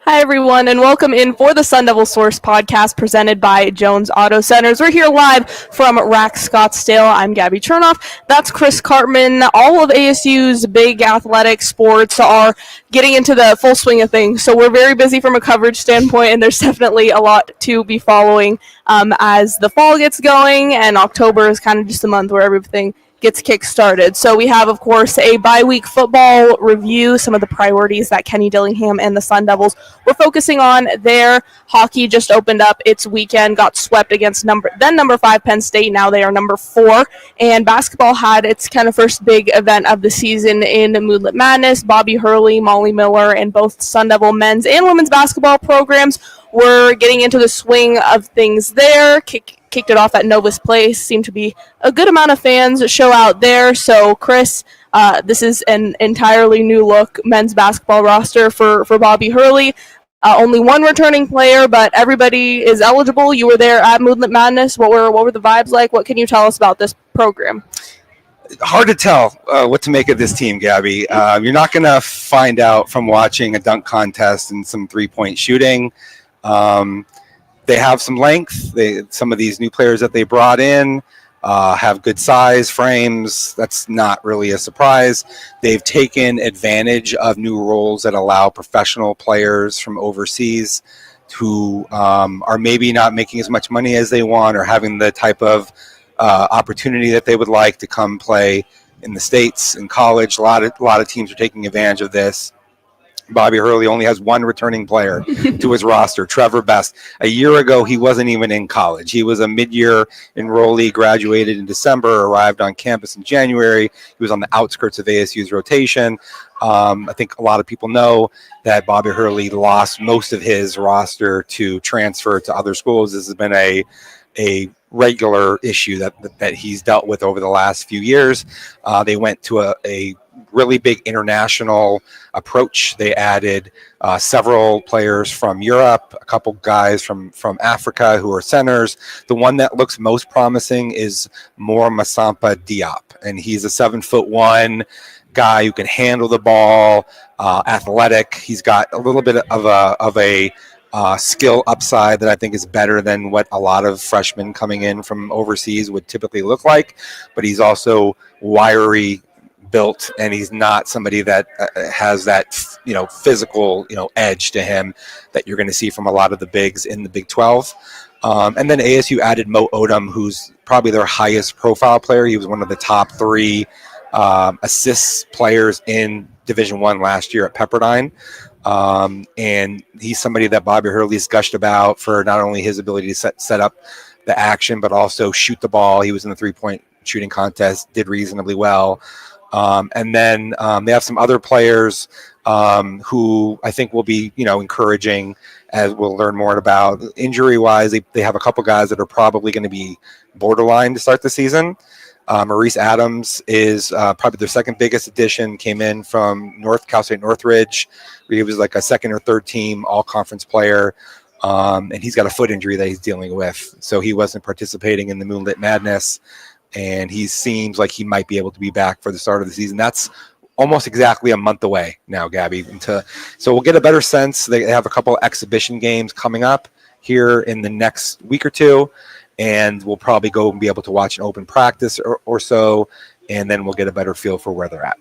Hi, everyone, and welcome in for the Sun Devil Source podcast presented by Jones Auto Centers. We're here live from Rack Scottsdale. I'm Gabby Chernoff. That's Chris Cartman. All of ASU's big athletic sports are getting into the full swing of things, so we're very busy from a coverage standpoint, and there's definitely a lot to be following as the fall gets going, and October is kind of just a month where everything gets kick-started. So we have, of course, a bye-week football review, some of the priorities that Kenny Dillingham and the Sun Devils were focusing on there. Hockey just opened up its weekend, got swept against number 5 Penn State. Now they are number 4. And basketball had its kind of first big event of the season in Moonlit Madness. Bobby Hurley, Molly Miller, and both Sun Devil men's and women's basketball programs were getting into the swing of things there. Kicked it off at Novus Place. Seemed to be a good amount of fans show out there. So, Chris, this is an entirely new look men's basketball roster for Bobby Hurley. Only one returning player, but everybody is eligible. You were there at Moonlit Madness. What were the vibes like? What can you tell us about this program? Hard to tell what to make of this team, Gabby. You're not going to find out from watching a dunk contest and some three-point shooting. They have some length. Some of these new players that they brought in have good size, frames. That's not really a surprise. They've taken advantage of new roles that allow professional players from overseas who are maybe not making as much money as they want or having the type of opportunity that they would like to come play in the States in college. A lot of teams are taking advantage of this. Bobby Hurley only has one returning player to his roster, Trevor Best. A year ago, he wasn't even in college. He was a mid-year enrollee, graduated in December, arrived on campus in January. He was on the outskirts of ASU's rotation. I think a lot of people know that Bobby Hurley lost most of his roster to transfer to other schools. This has been a regular issue that he's dealt with over the last few years. They went to a really big international approach. They added several players from Europe, a couple guys from Africa who are centers. The one that looks most promising is Mor Masampa Diop, and he's a 7'1" guy who can handle the ball, athletic. He's got a little bit of a skill upside that I think is better than what a lot of freshmen coming in from overseas would typically look like. But he's also wiry built, and he's not somebody that has that physical edge to him that you're going to see from a lot of the bigs in the Big 12. And then ASU added Mo Odom, who's probably their highest profile player. He was one of the top 3 assists players in Division I last year at Pepperdine. And he's somebody that Bobby Hurley's gushed about for not only his ability to set up the action, but also shoot the ball. He was in the 3-point shooting contest, did reasonably well. And then they have some other players who I think will be, encouraging as we'll learn more about. Injury-wise, they have a couple guys that are probably going to be borderline to start the season. Maurice Adams is probably their second biggest addition, came in from Cal State Northridge. He was like a second or third team all-conference player, and he's got a foot injury that he's dealing with. So he wasn't participating in the Moonlit Madness, and he seems like he might be able to be back for the start of the season. That's almost exactly a month away now, Gabby. So we'll get a better sense. They have a couple exhibition games coming up here in the next week or two, and we'll probably go and be able to watch an open practice or so, and then we'll get a better feel for where they're at.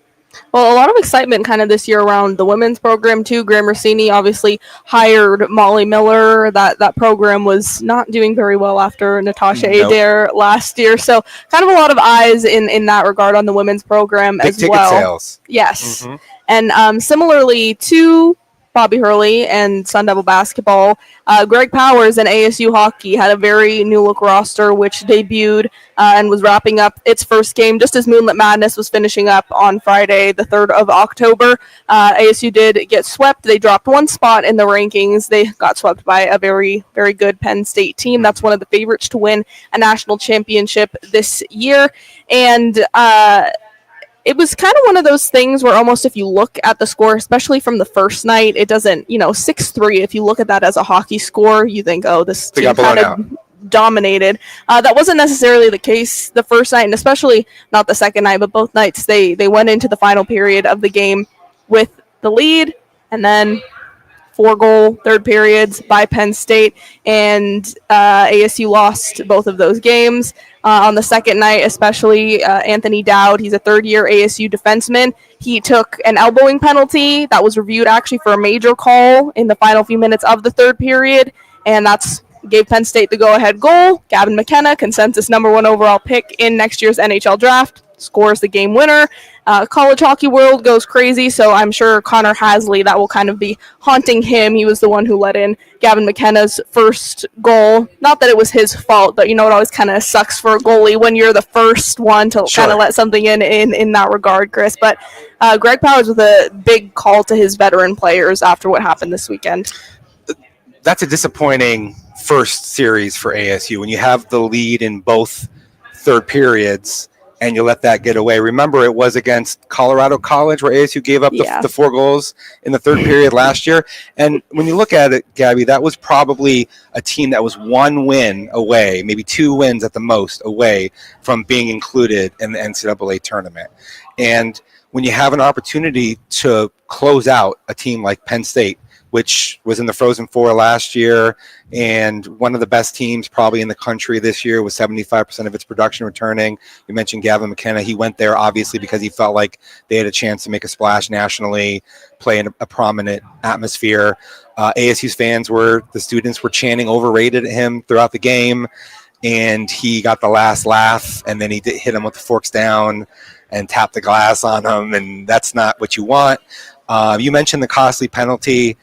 Well, a lot of excitement kind of this year around the women's program, too. Graham Rossini obviously hired Molly Miller. That program was not doing very well after Natasha Adair last year. So kind of a lot of eyes in that regard on the women's program Big as ticket well. Sales. Yes. Mm-hmm. And similarly to Bobby Hurley and Sun Devil basketball, Greg Powers and ASU hockey had a very new-look roster, which debuted and was wrapping up its first game just as Moonlit Madness was finishing up on Friday, the 3rd of October. ASU did get swept. They dropped one spot in the rankings. They got swept by a very, very good Penn State team. That's one of the favorites to win a national championship this year. And it was kind of one of those things where almost if you look at the score, especially from the first night, it doesn't, 6-3, if you look at that as a hockey score, you think, oh, this team kind of dominated. That wasn't necessarily the case the first night, and especially not the second night, but both nights they went into the final period of the game with the lead, and then 4-goal third periods by Penn State, and ASU lost both of those games. On the second night, especially Anthony Dowd, he's a third-year ASU defenseman. He took an elbowing penalty that was reviewed actually for a major call in the final few minutes of the third period, and that's gave Penn State the go-ahead goal. Gavin McKenna, consensus #1 overall pick in next year's NHL draft, scores the game winner. College hockey world goes crazy, so I'm sure Connor Hasley, that will kind of be haunting him. He was the one who let in Gavin McKenna's first goal. Not that it was his fault, but it always kind of sucks for a goalie when you're the first one to kind of let something in that regard, Chris. But Greg Powers with a big call to his veteran players after what happened this weekend. That's a disappointing first series for ASU when you have the lead in both third periods and you let that get away. Remember, it was against Colorado College where ASU gave up the 4 goals in the third period last year. And when you look at it, Gabby, that was probably a team that was 1 win away, maybe 2 wins at the most away from being included in the NCAA tournament. And when you have an opportunity to close out a team like Penn State, which was in the Frozen Four last year, and one of the best teams probably in the country this year, with 75% of its production returning. You mentioned Gavin McKenna. He went there obviously because he felt like they had a chance to make a splash nationally, play in a prominent atmosphere. ASU's fans the students were chanting overrated at him throughout the game, and he got the last laugh, and then he hit him with the forks down and tapped the glass on him, and that's not what you want. You mentioned the costly penalty.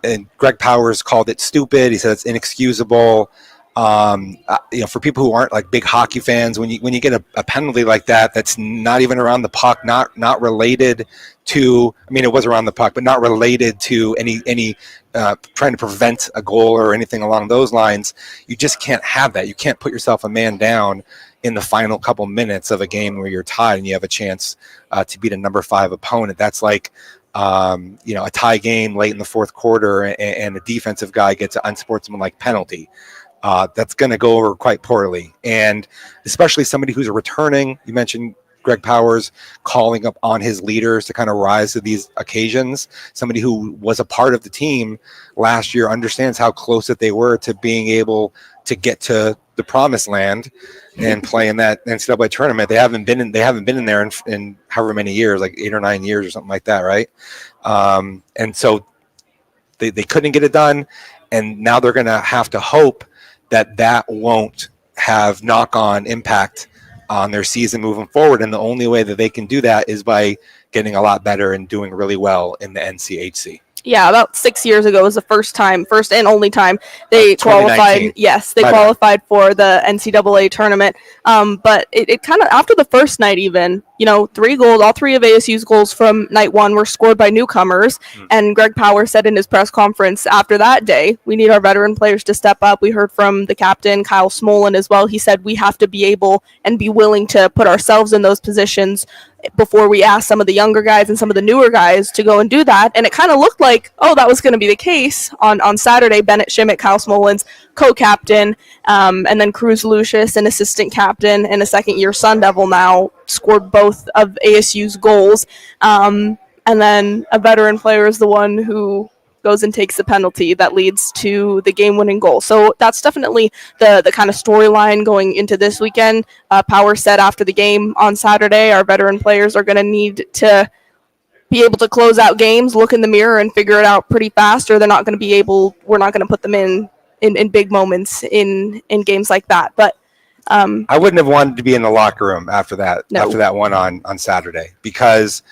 And Greg Powers called it stupid. He said it's inexcusable. For people who aren't like big hockey fans, when you get a penalty like that, that's not even around the puck, not related to. I mean, it was around the puck, but not related to any trying to prevent a goal or anything along those lines. You just can't have that. You can't put yourself a man down in the final couple minutes of a game where you're tied and you have a chance to beat a number 5 opponent. That's like a tie game late in the fourth quarter and a defensive guy gets an unsportsmanlike penalty. That's going to go over quite poorly. And especially somebody who's returning, you mentioned Greg Powers calling up on his leaders to kind of rise to these occasions. Somebody who was a part of the team last year understands how close that they were to being able to get to the promised land and play in that NCAA tournament. They haven't been in there in however many years, like 8 or 9 years or something like that, right? And so they couldn't get it done, and now they're going to have to hope that won't have knock-on impact on their season moving forward. And the only way that they can do that is by getting a lot better and doing really well in the NCHC. Yeah, about 6 years ago was the first and only time they qualified. Yes, they qualified for the NCAA tournament. But it kind of, after the first night even, 3 goals, all 3 of ASU's goals from night 1 were scored by newcomers. And Greg Powers said in his press conference after that day, we need our veteran players to step up. We heard from the captain, Kyle Smolin, as well. He said we have to be able and be willing to put ourselves in those positions before we ask some of the younger guys and some of the newer guys to go and do that. And it kind of looked like, that was going to be the case on Saturday. Bennett Schmidt, Kyle Smolin's co-captain, and then Cruz Lucius, an assistant captain and a second-year Sun Devil now, scored both of ASU's goals. And then a veteran player is the one who goes and takes the penalty that leads to the game-winning goal. So that's definitely the kind of storyline going into this weekend. Power said after the game on Saturday, our veteran players are going to need to be able to close out games, look in the mirror, and figure it out pretty fast, or they're not going to be able. We're not going to put them in big moments in games like that. But I wouldn't have wanted to be in the locker room after that. No. After that one on Saturday, because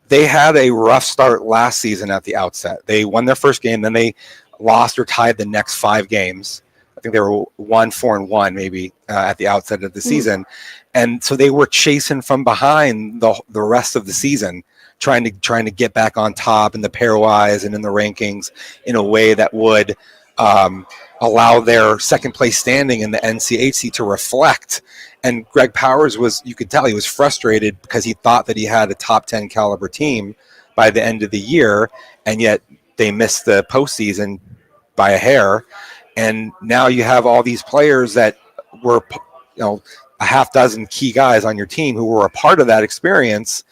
they had a rough start last season at the outset. They won their first game, then they lost or tied the next 5 games. I think they were 1-4-1 maybe at the outset of the season. And so they were chasing from behind the rest of the season, trying to get back on top in the pairwise and in the rankings in a way that would allow their second place standing in the NCHC to reflect. And Greg Powers you could tell he was frustrated because he thought that he had a top 10 caliber team by the end of the year, and yet they missed the postseason by a hair. And now you have all these players that were, a half dozen key guys on your team who were a part of that experience,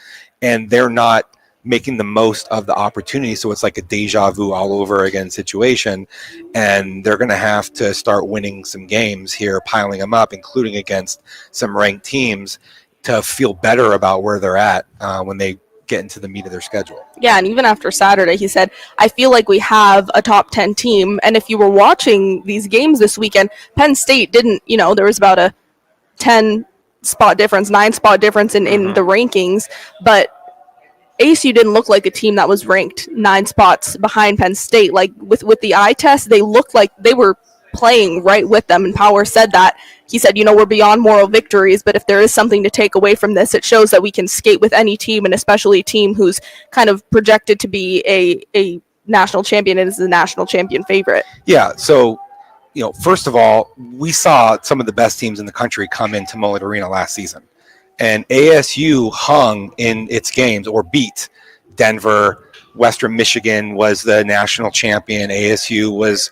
and they're not making the most of the opportunity. So it's like a deja vu all over again situation. And they're going to have to start winning some games here, piling them up, including against some ranked teams, to feel better about where they're at when they get into the meat of their schedule. Yeah, and even after Saturday, he said, I feel like we have a top 10 team. And if you were watching these games this weekend, Penn State didn't, there was about a 9-spot difference in the rankings. But ASU didn't look like a team that was ranked 9 spots behind Penn State. Like with the eye test, they looked like they were playing right with them. And Power said that. He said, we're beyond moral victories, but if there is something to take away from this, it shows that we can skate with any team, and especially a team who's kind of projected to be a national champion and is the national champion favorite. Yeah, so, first of all, we saw some of the best teams in the country come into Mullet Arena last season. And ASU hung in its games or beat Denver. Western Michigan was the national champion. ASU was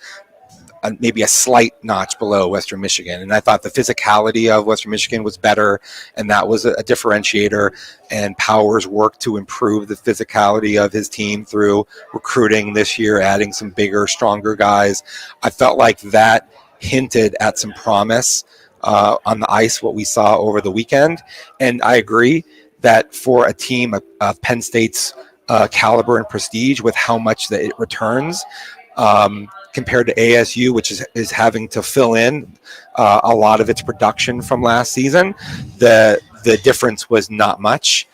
maybe a slight notch below Western Michigan. And I thought the physicality of Western Michigan was better, and that was a differentiator. And Powers worked to improve the physicality of his team through recruiting this year, adding some bigger, stronger guys. I felt like that hinted at some promise on the ice, what we saw over the weekend. And I agree that for a team of Penn State's caliber and prestige, with how much that it returns, compared to ASU, which is having to fill in a lot of its production from last season, the difference was not much.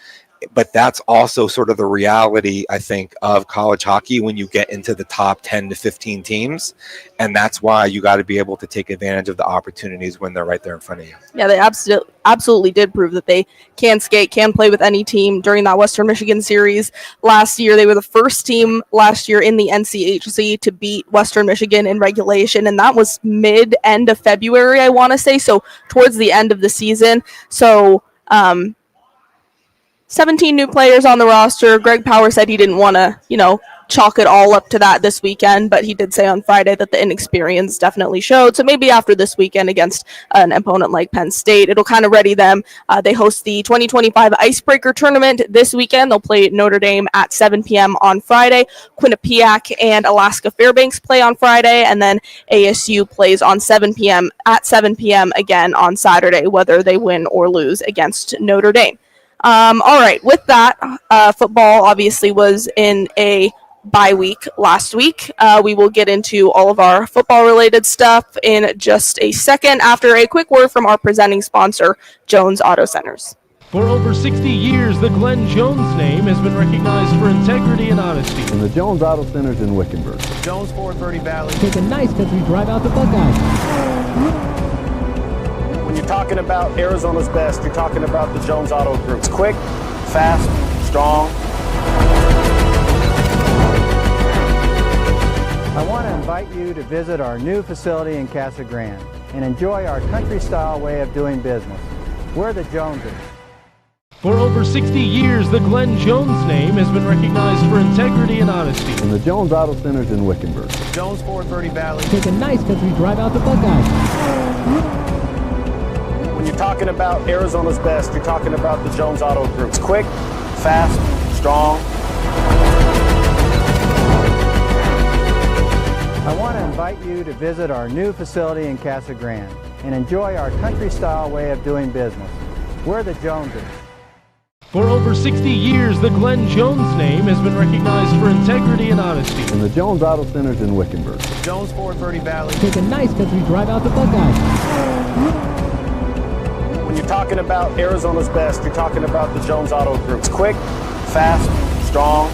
But that's also sort of the reality, I think, of college hockey when you get into the top 10 to 15 teams. And that's why you got to be able to take advantage of the opportunities when they're right there in front of you. Yeah, they absolutely did prove that they can skate, can play with any team during that Western Michigan series. Last year, they were the first team last year in the NCHC to beat Western Michigan in regulation. And that was end of February, I want to say. So towards the end of the season. So, 17 new players on the roster. Greg Power said he didn't want to, chalk it all up to that this weekend, but he did say on Friday that the inexperience definitely showed. So maybe after this weekend against an opponent like Penn State, it'll kind of ready them. They host the 2025 Icebreaker Tournament this weekend. They'll play Notre Dame at 7 p.m. on Friday. Quinnipiac and Alaska Fairbanks play on Friday, and then ASU plays on 7 p.m. again on Saturday, whether they win or lose against Notre Dame. All right, with that, football obviously was in a bye week last week. We will get into all of our football-related stuff in just a second after a quick word from our presenting sponsor, Jones Auto Centers. For over 60 years, the Glenn Jones name has been recognized for integrity and honesty. From the Jones Auto Centers in Wickenburg. Jones Ford Verde Valley. Take a nice country drive out to Buckeye. When you're talking about Arizona's best, you're talking about the Jones Auto Group. It's quick, fast, strong. I want to invite you to visit our new facility in Casa Grande and enjoy our country-style way of doing business. We're the Joneses. For over 60 years, the Glenn Jones name has been recognized for integrity and honesty. From the Jones Auto Centers in Wickenburg. Jones Ford Verde Valley. Take a nice country drive out to Buckeye. When you're talking about Arizona's best, you're talking about the Jones Auto Group. It's quick, fast, strong. I want to invite you to visit our new facility in Casa Grande and enjoy our country-style way of doing business. We're the Joneses. For over 60 years, the Glenn Jones name has been recognized for integrity and honesty. From the Jones Auto Centers in Wickenburg. Jones Ford Verde Valley. Take a nice country drive out to Buckeye. When you're talking about Arizona's best, you're talking about the Jones Auto Group. It's quick, fast, strong.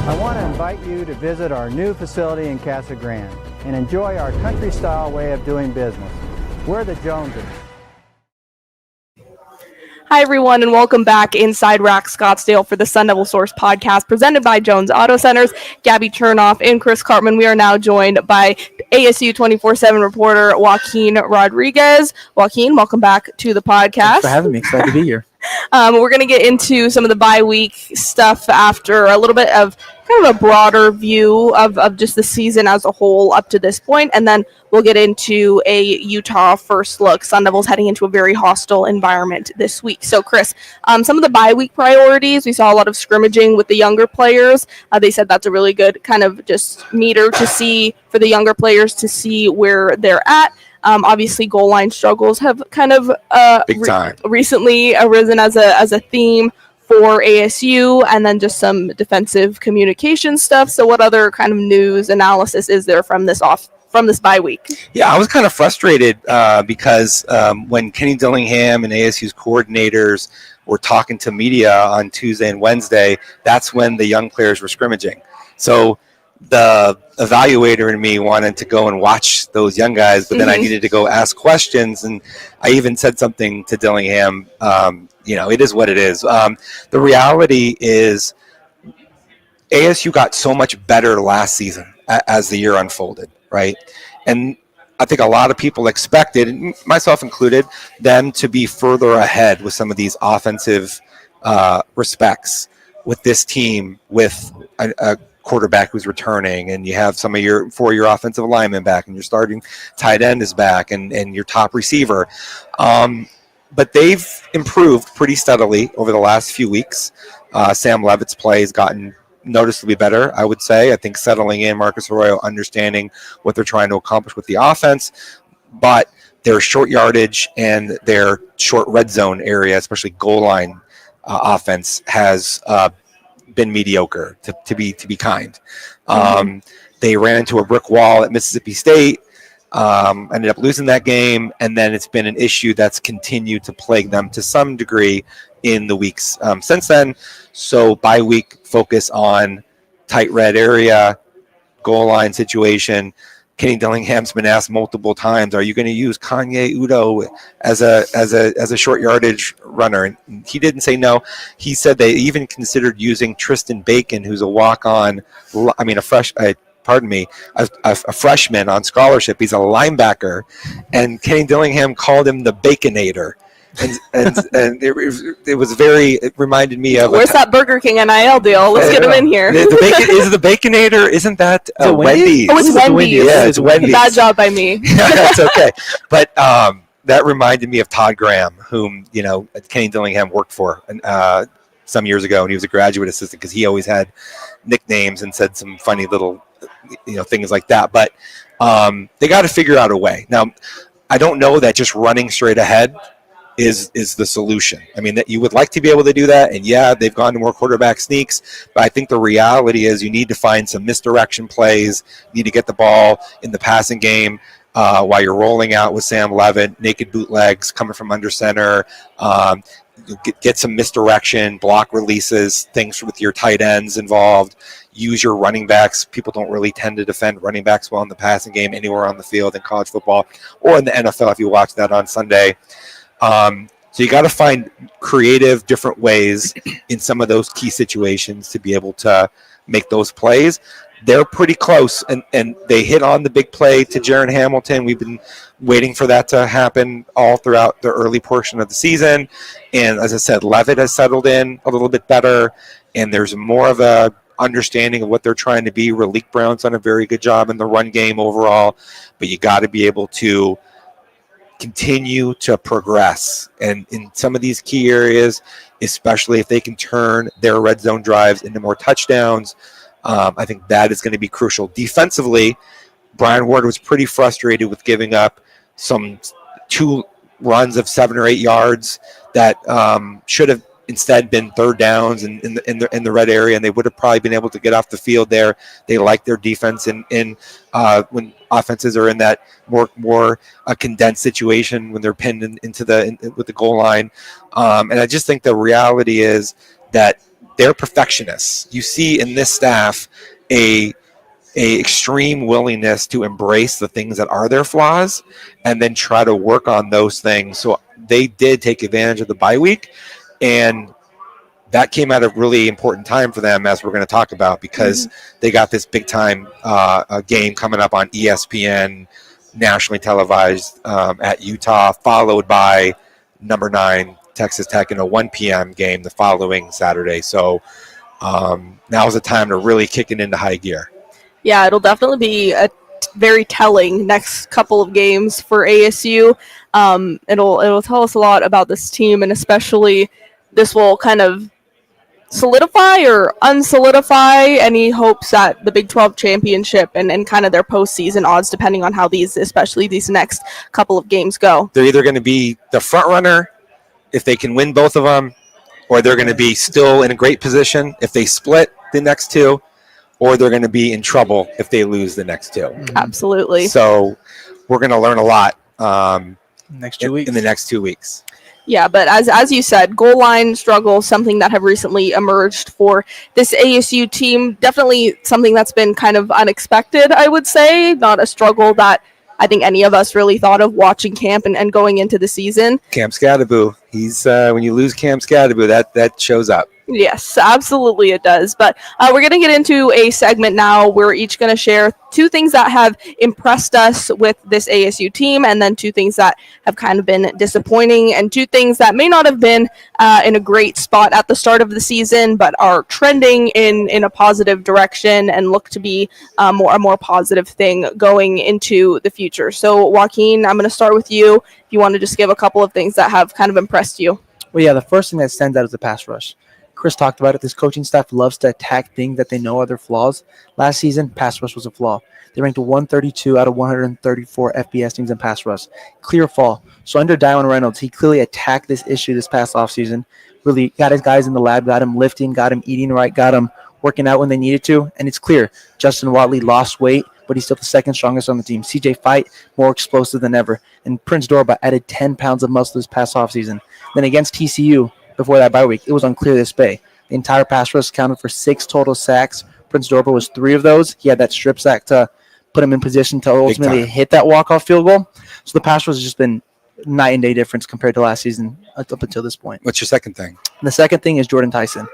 I want to invite you to visit our new facility in Casa Grande and enjoy our country-style way of doing business. We're the Joneses. Hi, everyone, and welcome back inside Rack Scottsdale for the Sun Devil Source podcast presented by Jones Auto Centers. Gabby Chernoff and Chris Cartman. We are now joined by ASU 24/7 reporter Joaquin Rodriguez. Joaquin, welcome back to the podcast. Thanks for having me. Excited to be here. We're going to get into some of the bye week stuff after a little bit of kind of a broader view of just the season as a whole up to this point, and then we'll get into a Utah first look. Sun Devils heading into a very hostile environment this week. So, Chris, some of the bye week priorities, we saw a lot of scrimmaging with the younger players. They said that's a really good kind of just meter to see for the younger players to see where they're at. Obviously, goal line struggles have kind of Big time. recently arisen as a theme for ASU, and then just some defensive communication stuff. So, what other kind of news analysis is there from this bye week? Yeah, I was kind of frustrated because when Kenny Dillingham and ASU's coordinators were talking to media on Tuesday and Wednesday, that's when the young players were scrimmaging. So the evaluator in me wanted to go and watch those young guys, but then I needed to go ask questions, and I even said something to Dillingham. It is what it is. The reality is ASU got so much better last season as the year unfolded, right? And I think a lot of people expected, myself included, them to be further ahead with some of these offensive respects with this team, with a quarterback who's returning, and you have some of your offensive linemen back, and your starting tight end is back, and your top receiver. But they've improved pretty steadily over the last few weeks. Sam Levitt's play has gotten noticeably better, I would say. I think settling in, Marcus Arroyo understanding what they're trying to accomplish with the offense, but their short yardage and their short red zone area, especially goal line offense, has been mediocre, to be kind. They ran into a brick wall at Mississippi State, ended up losing that game, and then it's been an issue that's continued to plague them to some degree in the weeks since then. So bye week, focus on tight red area, goal line situation. Kenny Dillingham's been asked multiple times, are you going to use Kanye Udo as a short yardage runner? And he didn't say no. He said they even considered using Tristan Bacon, who's a freshman on scholarship. He's a linebacker, and Kenny Dillingham called him the Baconator. And it reminded me of. Where's that Burger King NIL deal? Let's get him in here. The Baconator, isn't that Wendy's? Oh, it's Wendy's. Yeah, it's Wendy's. Bad job by me. That's okay. But that reminded me of Todd Graham, whom Kenny Dillingham worked for some years ago, and he was a graduate assistant because he always had nicknames and said some funny little things like that. But they got to figure out a way. Now, I don't know that just running straight ahead is the solution. I mean, that you would like to be able to do that, and yeah, they've gone to more quarterback sneaks, but I think the reality is you need to find some misdirection plays. You need to get the ball in the passing game while you're rolling out with Sam Levitt, naked bootlegs coming from under center, get some misdirection, block releases, things with your tight ends involved. Use your running backs. People don't really tend to defend running backs well in the passing game anywhere on the field in college football or in the NFL if you watch that on Sunday. So you got to find creative, different ways in some of those key situations to be able to make those plays. They're pretty close, and they hit on the big play to Jaron Hamilton. We've been waiting for that to happen all throughout the early portion of the season. And as I said, Levitt has settled in a little bit better, and there's more of a understanding of what they're trying to be. Raleek Brown's done a very good job in the run game overall, but you got to be able to continue to progress, and in some of these key areas, especially if they can turn their red zone drives into more touchdowns, I think that is going to be crucial. Defensively, Brian Ward was pretty frustrated with giving up some 2 runs of 7 or 8 yards that should have instead been third downs in the red area, and they would have probably been able to get off the field there. They like their defense in when offenses are in that more condensed situation when they're pinned with the goal line. And I just think the reality is that they're perfectionists. You see in this staff a extreme willingness to embrace the things that are their flaws and then try to work on those things. So they did take advantage of the bye week, and that came at a really important time for them, as we're going to talk about, because they got this big time game coming up on ESPN, nationally televised at Utah, followed by number 9 Texas Tech in a 1 p.m. game the following Saturday. So now's the time to really kick it into high gear. Yeah, it'll definitely be a very telling next couple of games for ASU. It'll tell us a lot about this team, and especially this will kind of solidify or unsolidify any hopes at the Big 12 championship and kind of their postseason odds, depending on how especially these next couple of games go. They're either going to be the front runner if they can win both of them, or they're going to be still in a great position if they split the next two, or they're going to be in trouble if they lose the next two. Absolutely. So we're going to learn a lot in the next 2 weeks. Yeah, but as you said, goal line struggles, something that have recently emerged for this ASU team. Definitely something that's been kind of unexpected, I would say. Not a struggle that I think any of us really thought of watching camp and going into the season. Cam Scadaboo, he's when you lose Cam Scadaboo, that shows up. Yes, absolutely it does. But we're going to get into a segment now. We're each going to share 2 things that have impressed us with this ASU team, and then 2 things that have kind of been disappointing, and 2 things that may not have been in a great spot at the start of the season, but are trending in a positive direction and look to be a more positive thing going into the future. So, Joaquin, I'm going to start with you. If you want to just give a couple of things that have kind of impressed you. Well, yeah, the first thing that stands out is the pass rush. Chris talked about it. This coaching staff loves to attack things that they know are their flaws. Last season, pass rush was a flaw. They ranked 132 out of 134 FBS teams in pass rush. Clear fall. So under Dylan Reynolds, he clearly attacked this issue this past offseason. Really got his guys in the lab, got him lifting, got him eating right, got him working out when they needed to. And it's clear, Justin Watley lost weight, but he's still the second strongest on the team. CJ Fight, more explosive than ever. And Prince Dorba added 10 pounds of muscle this past offseason. Then against TCU, before that bye week, it was unclear this Bay. The entire pass rush counted for 6 total sacks. Prince Dorba was 3 of those. He had that strip sack to put him in position to ultimately hit that walk-off field goal. So the pass rush has just been night and day difference compared to last season up until this point. What's your second thing? And the second thing is Jordan Tyson.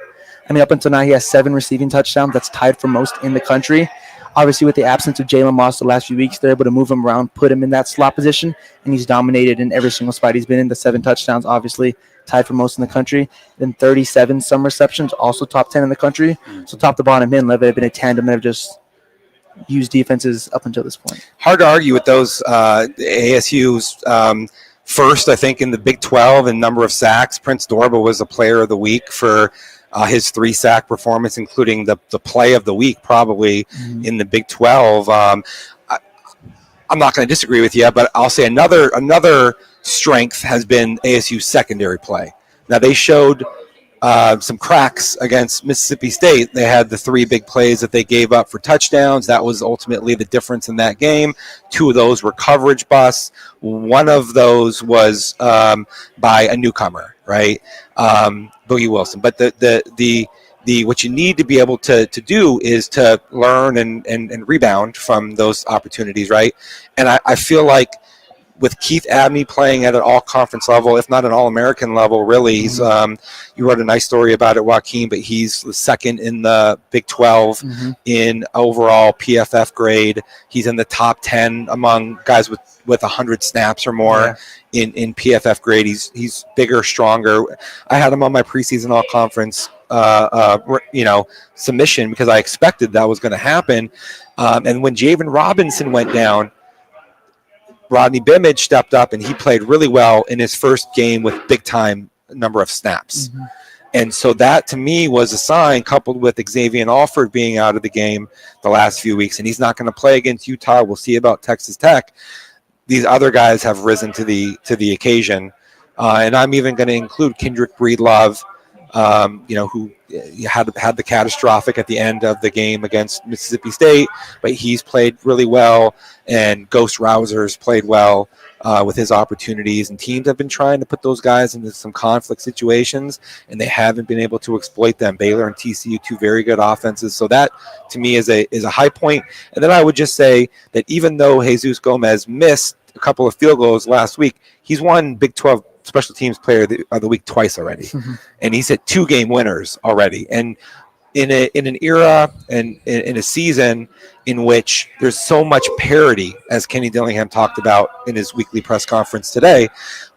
I mean, up until now, he has 7 receiving touchdowns. That's tied for most in the country. Obviously, with the absence of Jalen Moss the last few weeks, they're able to move him around, put him in that slot position, and he's dominated in every single spot he's been in. The 7 touchdowns, obviously, tied for most in the country. Then 37 some receptions, also top 10 in the country. So top to bottom, him and Levitt have been a tandem that have just used defenses up until this point. Hard to argue with those ASU's first, I think, in the Big 12 in number of sacks. Prince Dorba was the player of the week for his 3-sack performance, including the play of the week probably in the Big 12. I'm not going to disagree with you, but I'll say another strength has been ASU's secondary play. Now, they showed some cracks against Mississippi State. They had the 3 big plays that they gave up for touchdowns. That was ultimately the difference in that game. 2 of those were coverage busts. One of those was by a newcomer, right? Boogie Wilson. But the what you need to be able to do is to learn and rebound from those opportunities, right? And I feel like with Keith Abney playing at an all-conference level, if not an all-American level, really, he's you wrote a nice story about it, Joaquin, but he's the second in the Big 12 in overall PFF grade. He's in the top 10 among guys with 100 snaps or more in PFF grade. He's bigger, stronger. I had him on my preseason all-conference submission because I expected that was going to happen. And when Javen Robinson went down, Rodney Bimage stepped up and he played really well in his first game with big-time number of snaps. And so that, to me, was a sign, coupled with Xavier Alford being out of the game the last few weeks, and he's not going to play against Utah. We'll see about Texas Tech. These other guys have risen to the occasion. And I'm even going to include Kendrick Breedlove, who had the catastrophic at the end of the game against Mississippi State, but he's played really well, and Ghost Rousers played well with his opportunities, and teams have been trying to put those guys into some conflict situations, and they haven't been able to exploit them. Baylor and TCU, 2 very good offenses, so that to me is a high point. And then I would just say that even though Jesus Gomez missed a couple of field goals last week, he's won Big 12 Special Teams Player of the Week twice already, and he's hit 2 game winners already. And in an era and in a season in which there's so much parity, as Kenny Dillingham talked about in his weekly press conference today,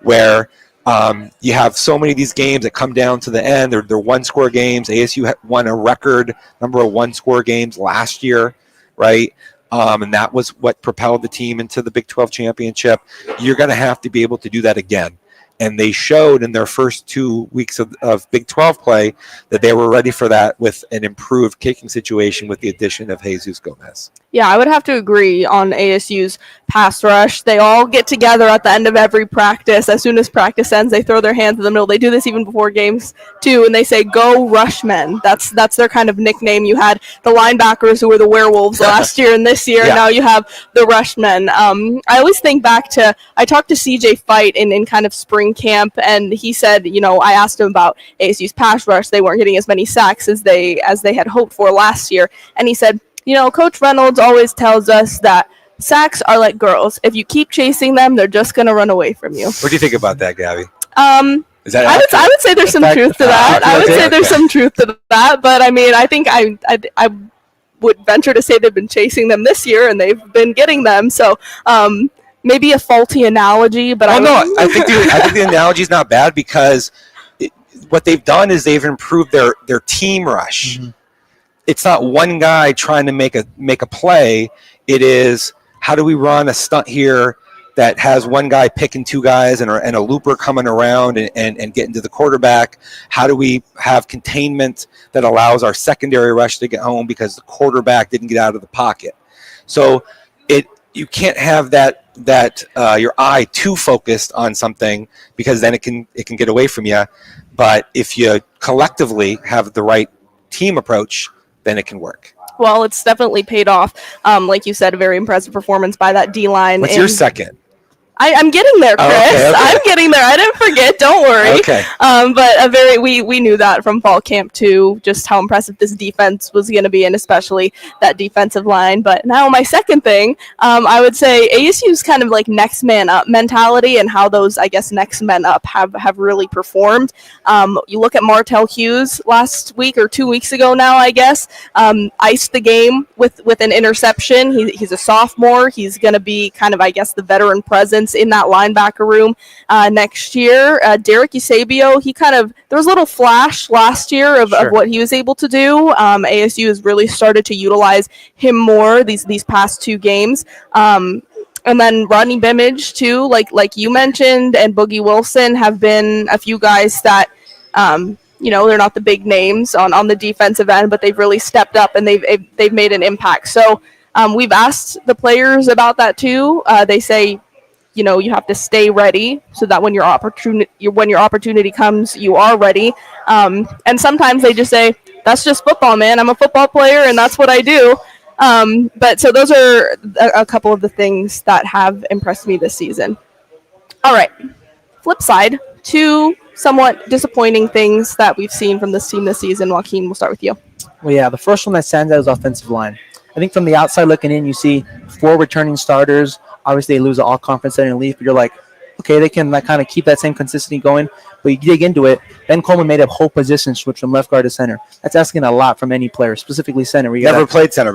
where You have so many of these games that come down to the end. They're one-score games. ASU won a record number of one-score games last year, right? And that was what propelled the team into the Big 12 championship. You're going to have to be able to do that again. And they showed in their first 2 weeks of Big 12 play that they were ready for that with an improved kicking situation with the addition of Jesus Gomez. Yeah, I would have to agree on ASU's pass rush. They all get together at the end of every practice. As soon as practice ends, they throw their hands in the middle. They do this even before games too, and they say, "Go Rushmen." That's their kind of nickname. You had the linebackers who were the werewolves last year, and this year now you have the Rushmen. I always think back to, I talked to CJ Fight in kind of spring camp, and he said, I asked him about ASU's pass rush. They weren't getting as many sacks as they had hoped for last year, and he said, Coach Reynolds always tells us that sacks are like girls. If you keep chasing them, they're just going to run away from you. What do you think about that, Gabby? Is that I would say there's some truth to that. I would say there's some truth to that. But, I think I would venture to say they've been chasing them this year, and they've been getting them. So maybe a faulty analogy. But I think the analogy is not bad because what they've done is they've improved their team rush. Mm-hmm. It's not one guy trying to make a play. It is, how do we run a stunt here that has one guy picking two guys and a looper coming around and getting to the quarterback? How do we have containment that allows our secondary rush to get home because the quarterback didn't get out of the pocket? So you can't have that your eye too focused on something, because then it can get away from you. But if you collectively have the right team approach, then it can work. Well, it's definitely paid off. Like you said, a very impressive performance by that D-line. What's your second? I'm getting there, Chris. Okay. I'm getting there. I didn't forget. Don't worry. Okay. But we knew that from fall camp too, just how impressive this defense was going to be, and especially that defensive line. But now my second thing, I would say ASU's kind of like next man up mentality, and how those, I guess, next men up have really performed. You look at Martell Hughes last week or 2 weeks ago now, I guess, iced the game with an interception. He's a sophomore. He's going to be kind of, I guess, the veteran presence in that linebacker room next year. Derek Eusebio, there was a little flash last year of what he was able to do. ASU has really started to utilize him more these past two games. And then Rodney Bimage too, like you mentioned, and Boogie Wilson have been a few guys that they're not the big names on the defensive end, but they've really stepped up and they've made an impact. So we've asked the players about that too. They say, you have to stay ready so that when your opportunity comes, you are ready. And sometimes they just say, "That's just football, man. I'm a football player, and that's what I do." But so those are a couple of the things that have impressed me this season. All right. Flip side, two somewhat disappointing things that we've seen from this team this season. Joaquin, we'll start with you. Well, yeah, the first one that stands out is offensive line. I think from the outside looking in, you see 4 returning starters. Obviously, they lose an all-conference setting lead, but you're like, okay, they can kind of keep that same consistency going. But you dig into it, Ben Coleman made a whole position switch from left guard to center. That's asking a lot from any player, specifically center. Never played center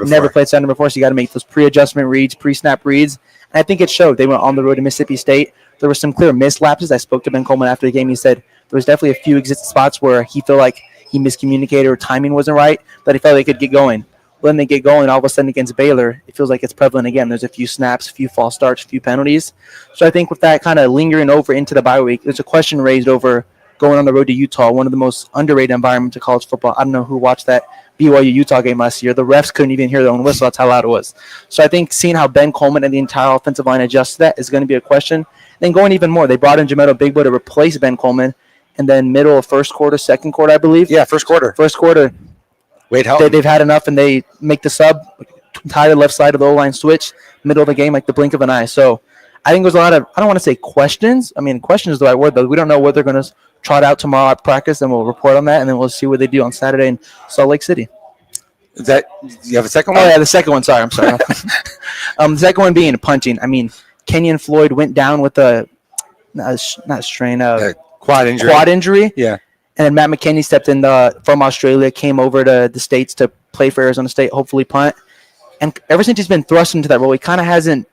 before, so you got to make those pre-adjustment reads, pre-snap reads. And I think it showed. They went on the road to Mississippi State. There were some clear mislapses. I spoke to Ben Coleman after the game. He said there was definitely a few existing spots where he felt like he miscommunicated or timing wasn't right, but he felt they could get going. When they get going, all of a sudden against Baylor, it feels like it's prevalent again. There's a few snaps, a few false starts, a few penalties. So I think with that kind of lingering over into the bye week, there's a question raised over going on the road to Utah, one of the most underrated environments of college football. I don't know who watched that BYU-Utah game last year. The refs couldn't even hear their own whistle. That's how loud it was. So I think seeing how Ben Coleman and the entire offensive line adjusts to that is going to be a question. Then going even more, they brought in Jameto Bigbo to replace Ben Coleman, and then middle of first quarter, second quarter, I believe. Yeah, first quarter. Wade Helton. They've had enough, and they make the sub, tie the left side of the O-line switch, middle of the game, like the blink of an eye. So I think there's a lot of, I don't want to say questions. I mean, question is the right word, but we don't know what they're going to trot out tomorrow at practice, and we'll report on that, and then we'll see what they do on Saturday in Salt Lake City. Do you have a second one? Oh, yeah, the second one. Sorry, I'm sorry. The second one being punting. I mean, Kenyon Floyd went down with a quad injury. Yeah. And then Matt McKinney stepped in from Australia, came over to the States to play for Arizona State, hopefully punt. And ever since he's been thrust into that role, he kind of hasn't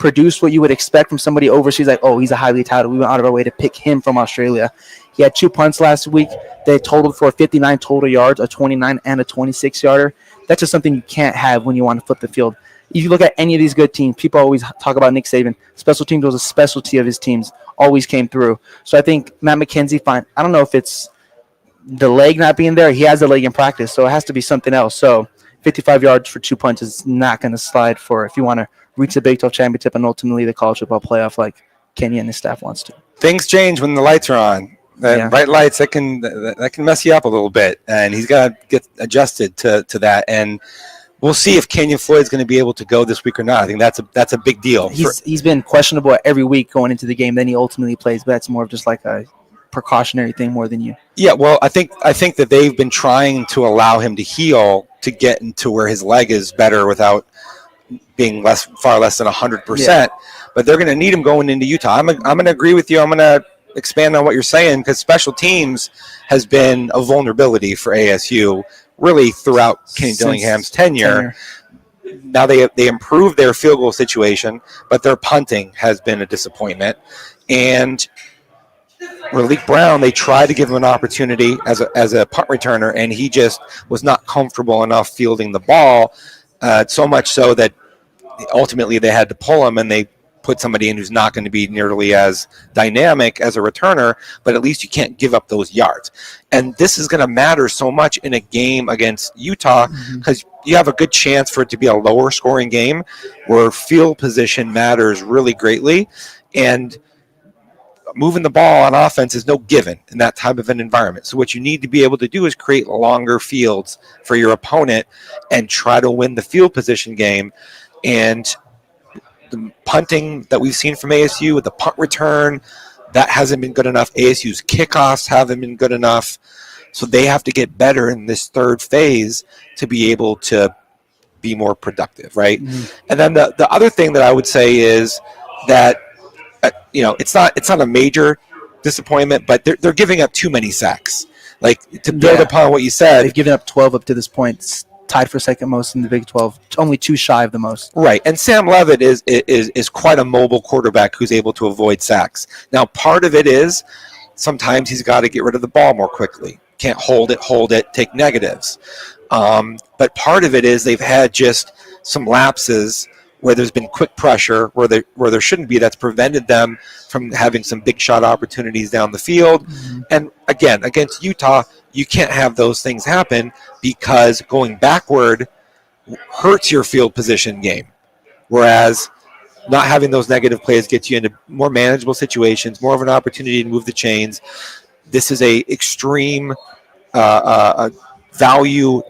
produced what you would expect from somebody overseas. Like, oh, he's a highly touted. We went out of our way to pick him from Australia. He had 2 punts last week. They totaled for 59 total yards, a 29 and a 26-yarder. That's just something you can't have when you want to flip the field. If you look at any of these good teams, people always talk about Nick Saban. Special teams was a specialty of his teams, always came through. So I think Matt McKenzie, fine. I don't know if it's the leg not being there. He has the leg in practice, so it has to be something else. So 55 yards for 2 punts is not going to slide for if you want to reach the Big 12 championship and ultimately the college football playoff like Kenny and his staff wants to. Things change when the lights are on. Bright lights, that can mess you up a little bit, and he's got to get adjusted to that. And we'll see if Kenyon Floyd's going to be able to go this week or not. I think that's a big deal. He's been questionable every week going into the game. Then he ultimately plays, but that's more of just like a precautionary thing more than you. Yeah, well, I think that they've been trying to allow him to heal to get into where his leg is better without being far less than 100%. Yeah. But they're going to need him going into Utah. I'm going to agree with you. I'm going to expand on what you're saying because special teams has been a vulnerability for ASU really throughout Kenny Dillingham's tenure. Now they improved their field goal situation, but their punting has been a disappointment. And Raleek Brown, they tried to give him an opportunity as a punt returner, and he just was not comfortable enough fielding the ball, so much so that ultimately they had to pull him, and they put somebody in who's not going to be nearly as dynamic as a returner, but at least you can't give up those yards. And this is going to matter so much in a game against Utah because you have a good chance for it to be a lower scoring game where field position matters really greatly. And moving the ball on offense is no given in that type of an environment. So what you need to be able to do is create longer fields for your opponent and try to win the field position game. And the punting that we've seen from ASU with the punt return, that hasn't been good enough. ASU's kickoffs haven't been good enough. So they have to get better in this third phase to be able to be more productive, right? And then the other thing that I would say is that it's not a major disappointment, but they're giving up too many sacks. Like, to build upon what you said, they've given up 12 up to this point. It's tied for second most in the Big 12, only 2 shy of the most. Right, and Sam Levitt is quite a mobile quarterback who's able to avoid sacks. Now, part of it is sometimes he's got to get rid of the ball more quickly. Can't hold it, take negatives. But part of it is they've had just some lapses where there's been quick pressure where there shouldn't be, that's prevented them from having some big shot opportunities down the field. And again, against Utah, you can't have those things happen because going backward hurts your field position game. Whereas not having those negative plays gets you into more manageable situations, more of an opportunity to move the chains. This is a extreme value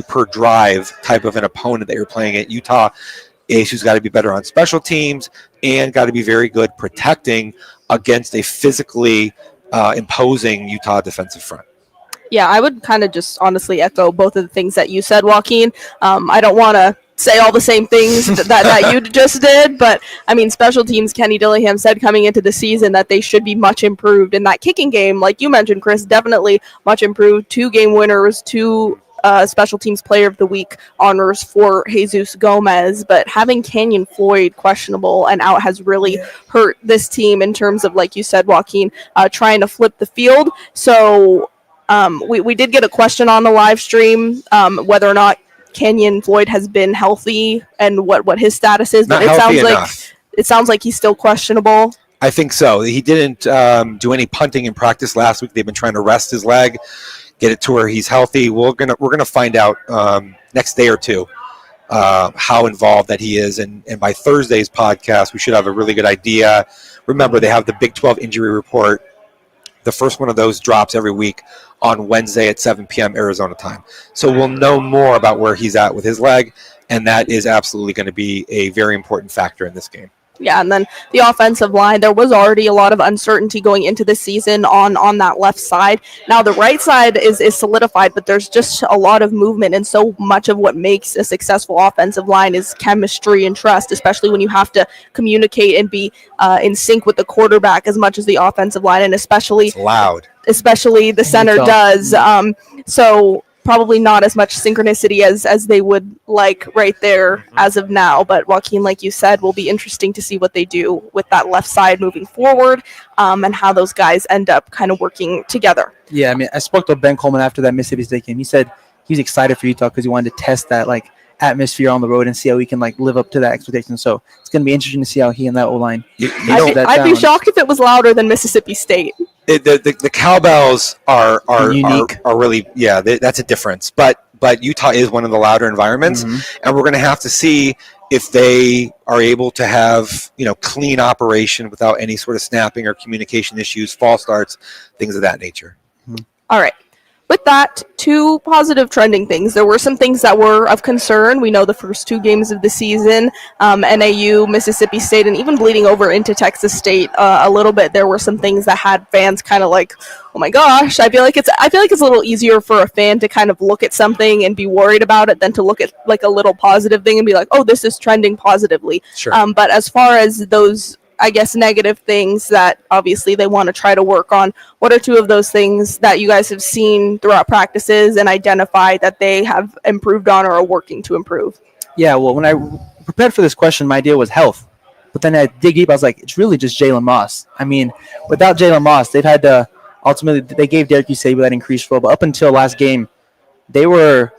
per drive type of an opponent that you're playing at. Utah, ASU's got to be better on special teams and got to be very good protecting against a physically imposing Utah defensive front. Yeah, I would kind of just honestly echo both of the things that you said, Joaquin. I don't want to say all the same things that you just did, but I mean, special teams, Kenny Dillingham said coming into the season that they should be much improved in that kicking game. Like you mentioned, Chris, definitely much improved. 2 game winners, 2 special teams player of the week honors for Jesus Gomez, but having Kenyon Floyd questionable and out has really hurt this team in terms of, like you said, Joaquin, trying to flip the field. So we did get a question on the live stream whether or not Kenyon Floyd has been healthy and what his status is, but it sounds like he's still questionable. I think so. He didn't do any punting in practice last week. They've been trying to rest his leg, get it to where he's healthy. We're gonna find out next day or two how involved that he is, and by Thursday's podcast we should have a really good idea. Remember, they have the Big 12 injury report. The first one of those drops every week on Wednesday at 7 p.m. Arizona time. So we'll know more about where he's at with his leg, and that is absolutely going to be a very important factor in this game. Yeah, and then the offensive line, there was already a lot of uncertainty going into the season on that left side. Now the right side is solidified, but there's just a lot of movement, and so much of what makes a successful offensive line is chemistry and trust, especially when you have to communicate and be in sync with the quarterback as much as the offensive line, and especially it's loud. Especially the center does. So probably not as much synchronicity as they would like right there as of now. But Joaquin, like you said, will be interesting to see what they do with that left side moving forward, and how those guys end up kind of working together. Yeah, I mean, I spoke to Ben Coleman after that Mississippi State game. He said he was excited for Utah because he wanted to test that like atmosphere on the road and see how he can like live up to that expectation. So it's going to be interesting to see how he and that O-line. I'd be shocked if it was louder than Mississippi State. The cowbells are unique. Are really, yeah, that's a difference. But Utah is one of the louder environments, and we're going to have to see if they are able to have clean operation without any sort of snapping or communication issues, false starts, things of that nature. All right. With that, two positive trending things. There were some things that were of concern. We know the first two games of the season, NAU, Mississippi State, and even bleeding over into Texas State a little bit. There were some things that had fans kind of like, oh my gosh. I feel like it's a little easier for a fan to kind of look at something and be worried about it than to look at like a little positive thing and be like, oh, this is trending positively. Sure. But as far as those, I guess, negative things that obviously they want to try to work on, what are two of those things that you guys have seen throughout practices and identified that they have improved on or are working to improve? Yeah, well, when I prepared for this question, my idea was health. But then I dig deep, I was like, it's really just Jalen Moss. I mean, without Jalen Moss, they've had to ultimately, they gave Derek Usable that increased role, but up until last game, they were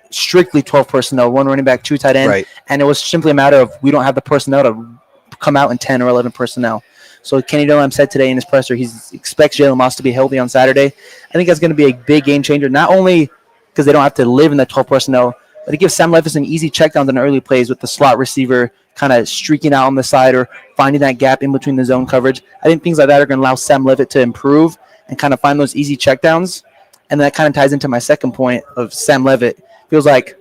strictly 12 personnel, one running back, two tight end, Right. And it was simply a matter of we don't have the personnel to come out in 10 or 11 personnel. So Kenny Dillam said today in his presser he expects Jalen Moss to be healthy on Saturday. I think that's going to be a big game changer, not only because they don't have to live in the 12 personnel, but it gives Sam Levis some easy checkdowns on early plays with the slot receiver kind of streaking out on the side or finding that gap in between the zone coverage. I think things like that are going to allow Sam Levitt to improve and kind of find those easy checkdowns. And that kind of ties into my second point of Sam Levitt. Feels like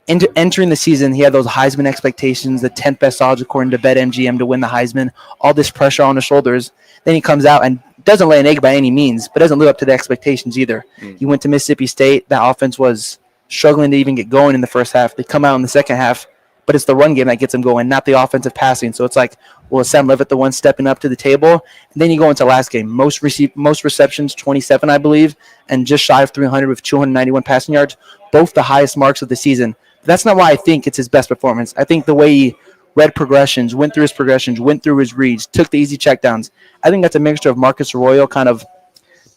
entering the season, he had those Heisman expectations, the 10th best odds according to BetMGM to win the Heisman, all this pressure on his shoulders. Then he comes out and doesn't lay an egg by any means, but doesn't live up to the expectations either. He went to Mississippi State. That offense was struggling to even get going in the first half. They come out in the second half, but it's the run game that gets them going, not the offensive passing. So it's like, well, is Sam Levitt the one stepping up to the table? And then you go into last game. Most receptions, 27, I believe, and just shy of 300 with 291 passing yards, both the highest marks of the season. That's not why I think it's his best performance. I think the way he read progressions, went through his progressions, went through his reads, took the easy checkdowns. I think that's a mixture of Marcus Arroyo kind of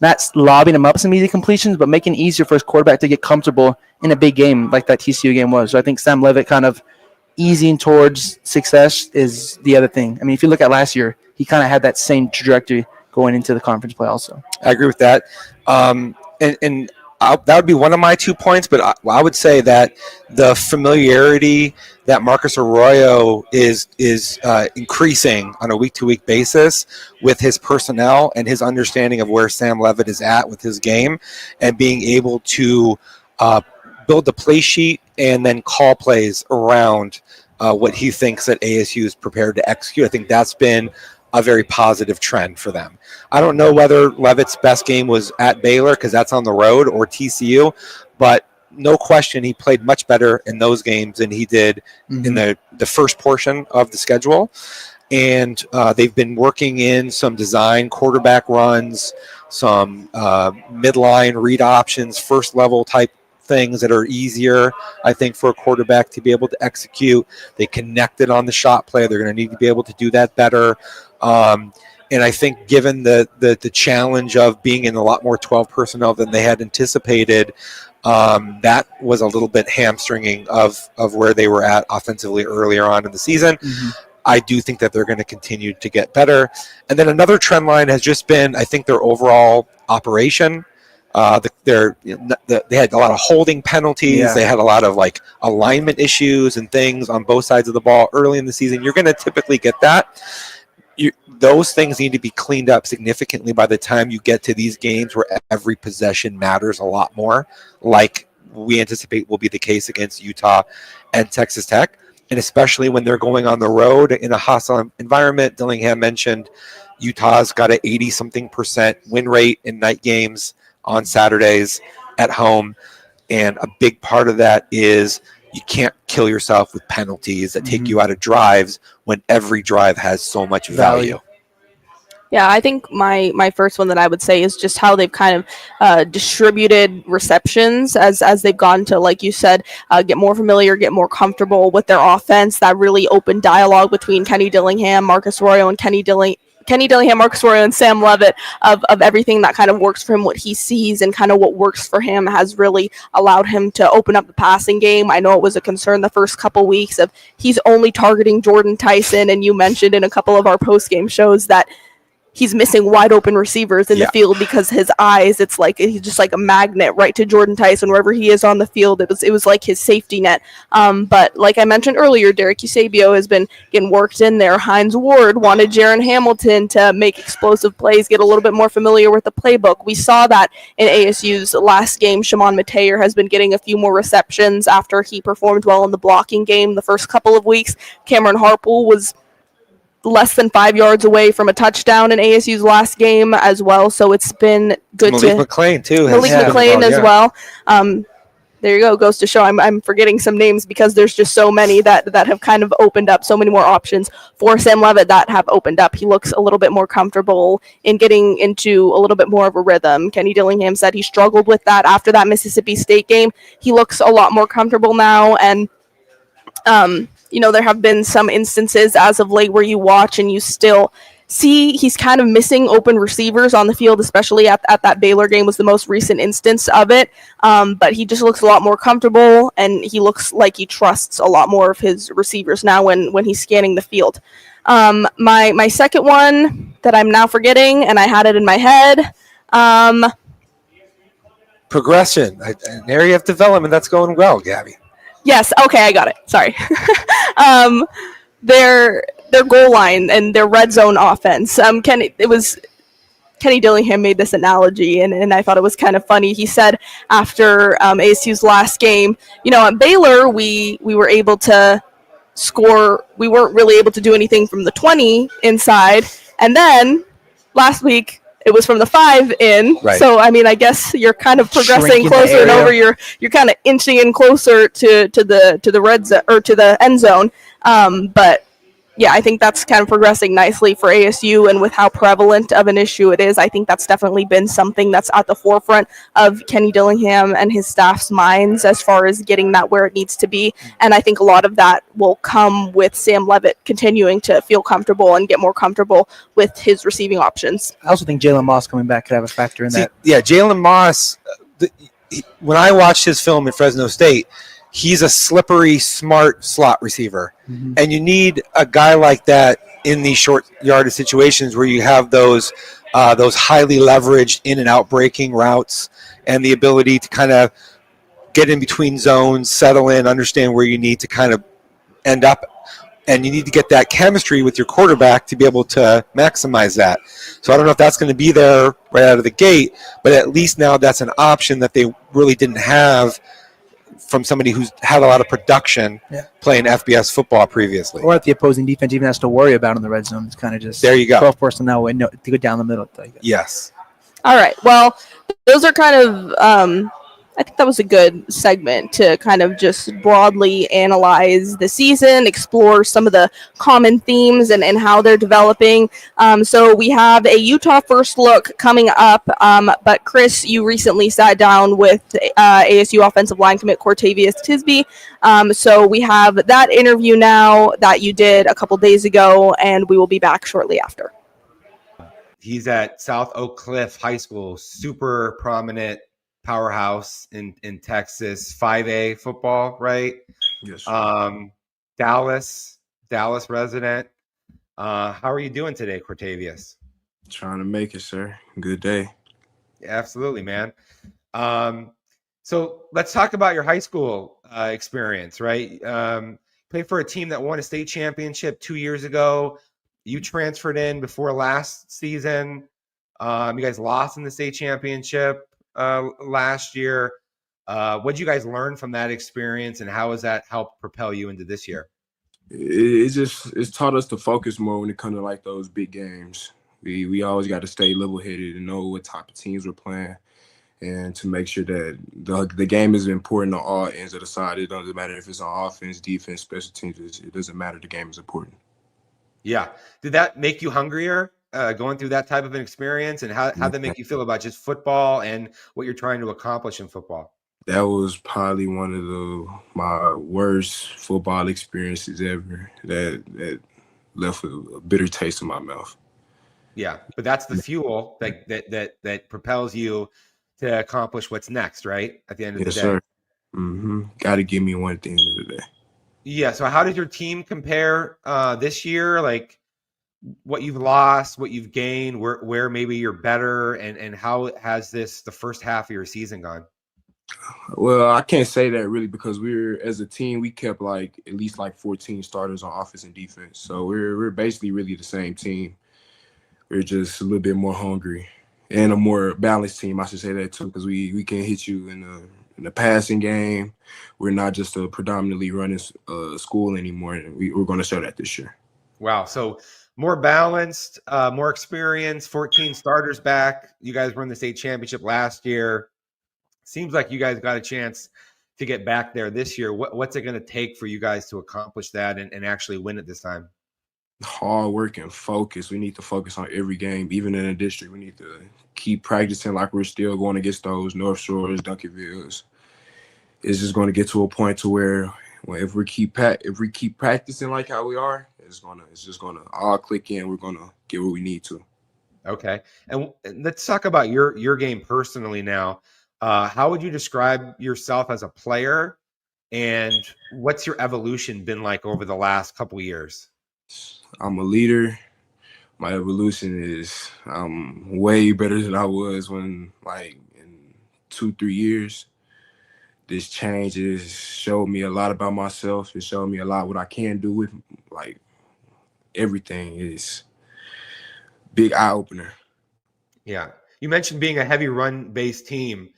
not lobbing him up some easy completions, but making it easier for his quarterback to get comfortable in a big game like that TCU game was. So I think Sam Levitt kind of easing towards success is the other thing. I mean, if you look at last year, he kind of had that same trajectory going into the conference play also. I agree with that. That would be one of my 2 points, but I would say that the familiarity that Marcus Arroyo is increasing on a week-to-week basis with his personnel and his understanding of where Sam Levitt is at with his game and being able to build the play sheet and then call plays around what he thinks that ASU is prepared to execute. I think that's been a very positive trend for them. I don't know whether Levitt's best game was at Baylor because that's on the road or TCU, but no question he played much better in those games than he did in the first portion of the schedule. And they've been working in some design quarterback runs, some midline read options, first level type things that are easier, I think, for a quarterback to be able to execute. They connected on the shot play. They're going to need to be able to do that better. And I think given the challenge of being in a lot more 12 personnel than they had anticipated, that was a little bit hamstringing of where they were at offensively earlier on in the season. I do think that they're going to continue to get better. And then another trend line has just been, I think, their overall operation. They had a lot of holding penalties. Yeah. They had a lot of like alignment issues and things on both sides of the ball early in the season. You're going to typically get that. Those things need to be cleaned up significantly by the time you get to these games where every possession matters a lot more, like we anticipate will be the case against Utah and Texas Tech, and especially when they're going on the road in a hostile environment. Dillingham mentioned Utah's got an 80-something% win rate in night games on Saturdays at home, and a big part of that is you can't kill yourself with penalties that take you out of drives when every drive has so much value. Yeah, I think my first one that I would say is just how they've kind of distributed receptions as they've gone to, like you said, get more familiar, get more comfortable with their offense. That really open dialogue between Kenny Dillingham, Marcus Arroyo, and Kenny Dillingham, Marcus Arroyo, and Sam Levitt of everything that kind of works for him, what he sees, and kind of what works for him has really allowed him to open up the passing game. I know it was a concern the first couple weeks of he's only targeting Jordan Tyson, and you mentioned in a couple of our post game shows that he's missing wide open receivers in the field because his eyes, it's like he's just like a magnet right to Jordan Tyson wherever he is on the field. It was like his safety net. But like I mentioned earlier, Derek Eusebio has been getting worked in there. Hines Ward wanted Jaron Hamilton to make explosive plays, get a little bit more familiar with the playbook. We saw that in ASU's last game. Shimon Mateer has been getting a few more receptions after he performed well in the blocking game the first couple of weeks. Cameron Harpel was less than 5 yards away from a touchdown in ASU's last game as well. So it's been good Malik to McClain too. Malik McClain as well. There you go. Goes to show I'm forgetting some names because there's just so many that have kind of opened up, so many more options for Sam Levitt that have opened up. He looks a little bit more comfortable in getting into a little bit more of a rhythm. Kenny Dillingham said he struggled with that after that Mississippi State game. He looks a lot more comfortable now, and there have been some instances as of late where you watch and you still see he's kind of missing open receivers on the field, especially at that Baylor game was the most recent instance of it. But he just looks a lot more comfortable, and he looks like he trusts a lot more of his receivers now when he's scanning the field. My second one that I'm now forgetting, and I had it in my head. Progression, an area of development that's going well, Gabby. Yes. Okay, I got it. Sorry. Their goal line and their red zone offense. Kenny Dillingham made this analogy, and I thought it was kind of funny. He said after ASU's last game, at Baylor we were able to score. We weren't really able to do anything from the 20 inside, and then last week it was from the 5 in. Right. So I mean, I guess you're kind of progressing Shrinking closer and area. over. You're kind of inching in closer to the red zone or to the end zone. But yeah, I think that's kind of progressing nicely for ASU, and with how prevalent of an issue it is, I think that's definitely been something that's at the forefront of Kenny Dillingham and his staff's minds as far as getting that where it needs to be. And I think a lot of that will come with Sam Levitt continuing to feel comfortable and get more comfortable with his receiving options. I also think Jalen Moss coming back could have a factor in that. Yeah, Jalen Moss, when I watched his film at Fresno State, he's a slippery, smart slot receiver. Mm-hmm. And you need a guy like that in these short yardage situations where you have those highly leveraged in and out breaking routes and the ability to kind of get in between zones, settle in, understand where you need to kind of end up. And you need to get that chemistry with your quarterback to be able to maximize that. So I don't know if that's going to be there right out of the gate, but at least now that's an option that they really didn't have from somebody who's had a lot of production playing FBS football previously. Or if the opposing defense even has to worry about in the red zone. It's kind of just there you go. 12 personnel to go down the middle. Yes. All right. Well, those are kind of I think that was a good segment to kind of just broadly analyze the season, explore some of the common themes and how they're developing. So we have a Utah first look coming up. But Chris, you recently sat down with ASU offensive line commit Cortavius Tisby. So we have that interview now that you did a couple days ago, and we will be back shortly after. He's at South Oak Cliff High School, super prominent powerhouse in Texas, 5A football, right? Yes. Dallas resident. How are you doing today, Cortavius? Trying to make it, sir. Good day. Yeah, absolutely, man. So let's talk about your high school experience, right? Played for a team that won a state championship 2 years ago. You transferred in before last season. You guys lost in the state championship last year. What did you guys learn from that experience, and how has that helped propel you into this year? It's taught us to focus more when it comes to like those big games. We always got to stay level-headed and know what type of teams we're playing, and to make sure that the game is important on all ends of the side. It doesn't matter if it's on offense, defense, special teams. It doesn't matter. The game is important. Yeah. Did that make you hungrier going through that type of an experience, and how'd that make you feel about just football and what you're trying to accomplish in football? That was probably one of my worst football experiences ever. That left a bitter taste in my mouth. Yeah, but that's the fuel that propels you to accomplish what's next, right? At the end of the Yes, day. sir. Got to give me one at the end of the day. Yeah. So how did your team compare this year? Like what you've lost, what you've gained, where maybe you're better, and how has the first half of your season gone? Well, I can't say that really because as a team, we kept like at least like 14 starters on offense and defense. So we're basically really the same team. We're just a little bit more hungry and a more balanced team. I should say that too, because we can hit you in the passing game. We're not just a predominantly running school anymore, and we're going to show that this year. Wow. So more balanced, more experience, 14 starters back. You guys won the state championship last year. Seems like you guys got a chance to get back there this year. What's it going to take for you guys to accomplish that and actually win it this time? Hard work and focus. We need to focus on every game, even in the district. We need to keep practicing like we're still going against those North Shores, Duncanvilles. It's just going to get to a point to where if we keep practicing like how we are, it's just gonna all click in. We're gonna get what we need to. Okay, and let's talk about your game personally now. How would you describe yourself as a player, and what's your evolution been like over the last couple of years? I'm a leader. My evolution is way better than I was when like in 2-3 years. This change has showed me a lot about myself. It showed me a lot what I can do with like everything. Is big eye opener. Yeah, you mentioned being a heavy run based team.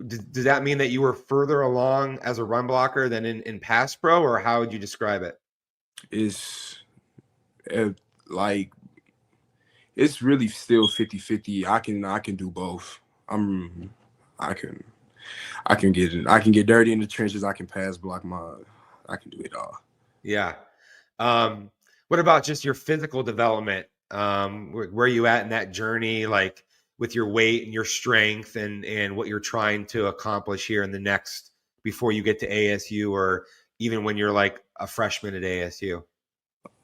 Does that mean that you were further along as a run blocker than in pass pro, or how would you describe it? It's like it's really still 50-50. I can do both. I can get dirty in the trenches. I can pass block I can do it all. Yeah. What about just your physical development? Where are you at in that journey, like with your weight and your strength and what you're trying to accomplish here in the next before you get to ASU or even when you're like a freshman at ASU?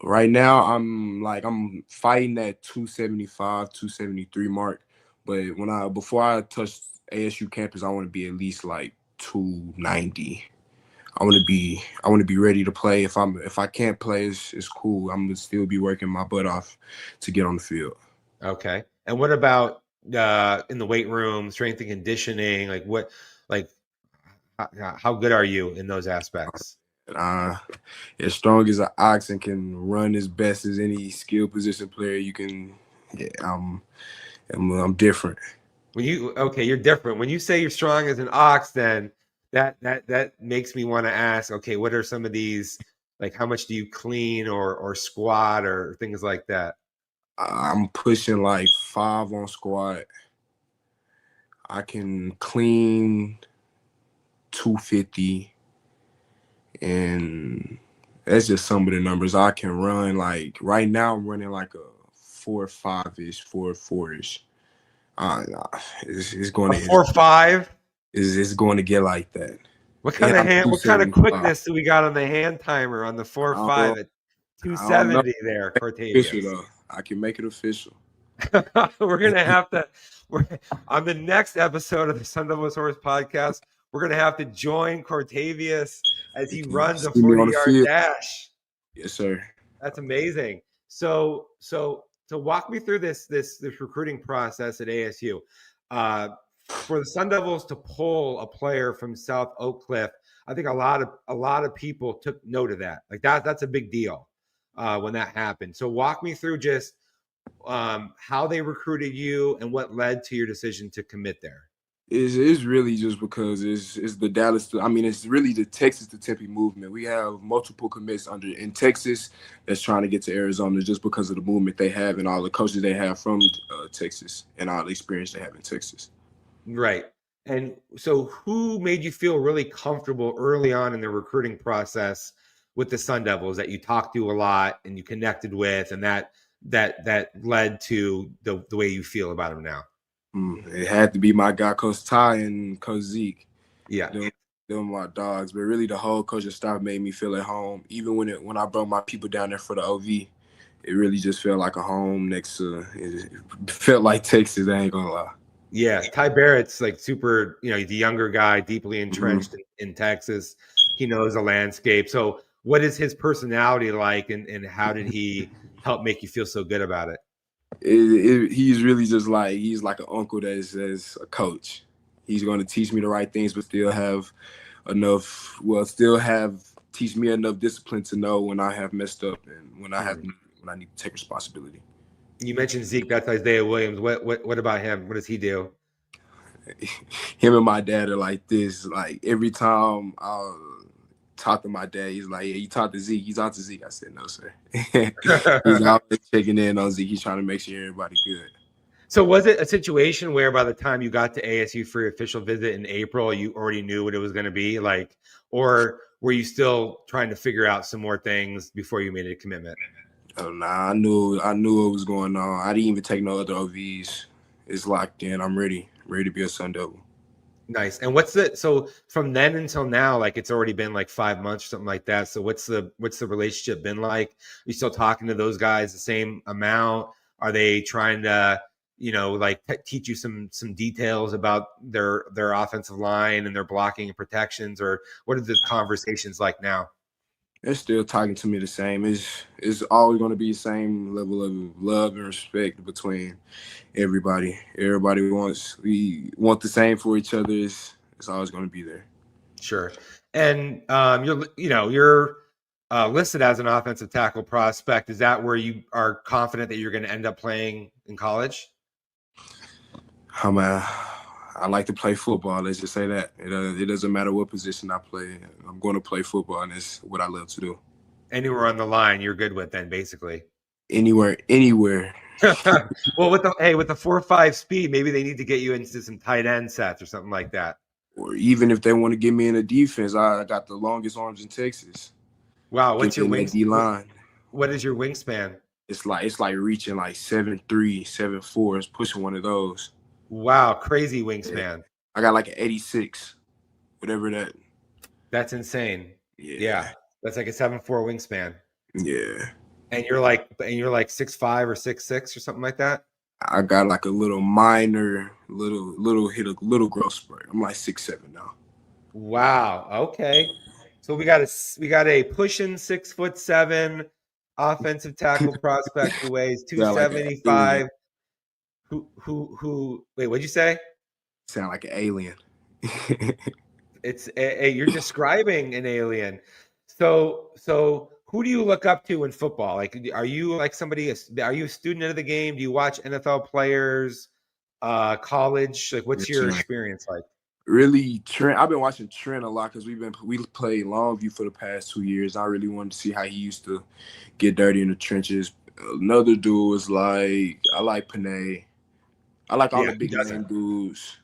Right now, I'm fighting that 275, 273 mark. But before I touch ASU campus, I want to be at least like 290. I want to be ready to play. If I can't play, it's cool. I'm gonna still be working my butt off to get on the field. Okay. And what about in the weight room, strength and conditioning? How good are you in those aspects? As strong as an ox and can run as best as any skill position player you can. Yeah, I'm different. You're different. When you say you're strong as an ox, then that makes me want to ask, okay, what are some of these, like how much do you clean or squat or things like that? I'm pushing like 5 on squat. I can clean 250, and that's just some of the numbers. I can run like right now. I'm running like a 4.5-ish, 4.4-ish. It's going to 4.5. It's going to get like that. What kind of quickness do we got on the hand timer on the 4.5 at 270 there, Cortavius? I can make it official. We're gonna have to. On the next episode of the Sun Devil Source podcast, we're gonna have to join Cortavius as he runs a 40-yard dash. Yes, sir. That's amazing. So walk me through this recruiting process at ASU. For the Sun Devils to pull a player from South Oak Cliff, I think a lot of people took note of that. Like that's a big deal when that happened. So walk me through just how they recruited you and what led to your decision to commit there. It's really just because it's the Dallas. I mean, it's really the Texas to Tempe movement. We have multiple commits in Texas that's trying to get to Arizona just because of the movement they have and all the coaches they have from Texas and all the experience they have in Texas. Right. And so who made you feel really comfortable early on in the recruiting process with the Sun Devils that you talked to a lot and you connected with and that that led to the way you feel about him now? It had to be my guy, Coach Ty and Coach Zeke. Yeah. Them my dogs, but really the whole coaching staff made me feel at home. Even when I brought my people down there for the OV, it really just felt like a home next to. It felt like Texas. I ain't gonna lie. Yeah, Ty Barrett's like super. You know, the younger guy, deeply entrenched in Texas. He knows the landscape. So, what is his personality like, and how did he help make you feel so good about it? He's really just like he's like an uncle that's a coach. He's going to teach me the right things, but still have enough. Well, teach me enough discipline to know when I have messed up and when I need to take responsibility. You mentioned Zeke. That's Isaiah Williams. What about him? What does he do? Him and my dad are like this. Like every time I'll talk to my dad, he's like, "Yeah, you talk to Zeke. He's on to Zeke." I said, "No, sir." He's always checking in on Zeke. He's trying to make sure everybody's good. So was it a situation where by the time you got to ASU for your official visit in April, you already knew what it was going to be like, or were you still trying to figure out some more things before you made a commitment? Oh, nah, I knew what was going on. I didn't even take no other OVs. It's locked in. I'm ready to be a Sun Devil. Nice. And so from then until now, like it's already been like 5 months or something like that. So what's the relationship been like? Are you still talking to those guys the same amount? Are they trying to, like teach you some details about their offensive line and their blocking and protections, or what are the conversations like now? They're still talking to me the same. It's always going to be the same level of love and respect between everybody. We want the same for each other. It's always going to be there. Sure. And you're listed as an offensive tackle prospect. Is that where you are confident that you're going to end up playing in college? I like to play football. Let's just say that. It doesn't matter what position I play. I'm going to play football, and it's what I love to do. Anywhere on the line, you're good with then, basically. Anywhere. Well, with the 4.5 speed, maybe they need to get you into some tight end sets or something like that. Or even if they want to get me in a defense, I got the longest arms in Texas. Wow, what's your wingspan? What is your wingspan? It's like reaching like 7'3", 7'4". It's pushing one of those. Wow, crazy wingspan. I got like an 86, whatever that. That's insane. Yeah. That's like a 7'4" wingspan. Yeah. And you're like 6'5" or 6'6" or something like that? I got like a little minor, little growth spurt. I'm like 6'7" now. Wow. Okay. So we got a pushing 6'7" offensive tackle prospect who weighs 275. Who wait, what'd you say? Sound like an alien. You're describing an alien. So who do you look up to in football? Like, are you like are you a student of the game? Do you watch NFL players, college? Like, what's your experience like? Really, Trent. I've been watching Trent a lot because we played Longview for the past 2 years. I really wanted to see how he used to get dirty in the trenches. Another dude is I like Panay. I like all the big name dudes.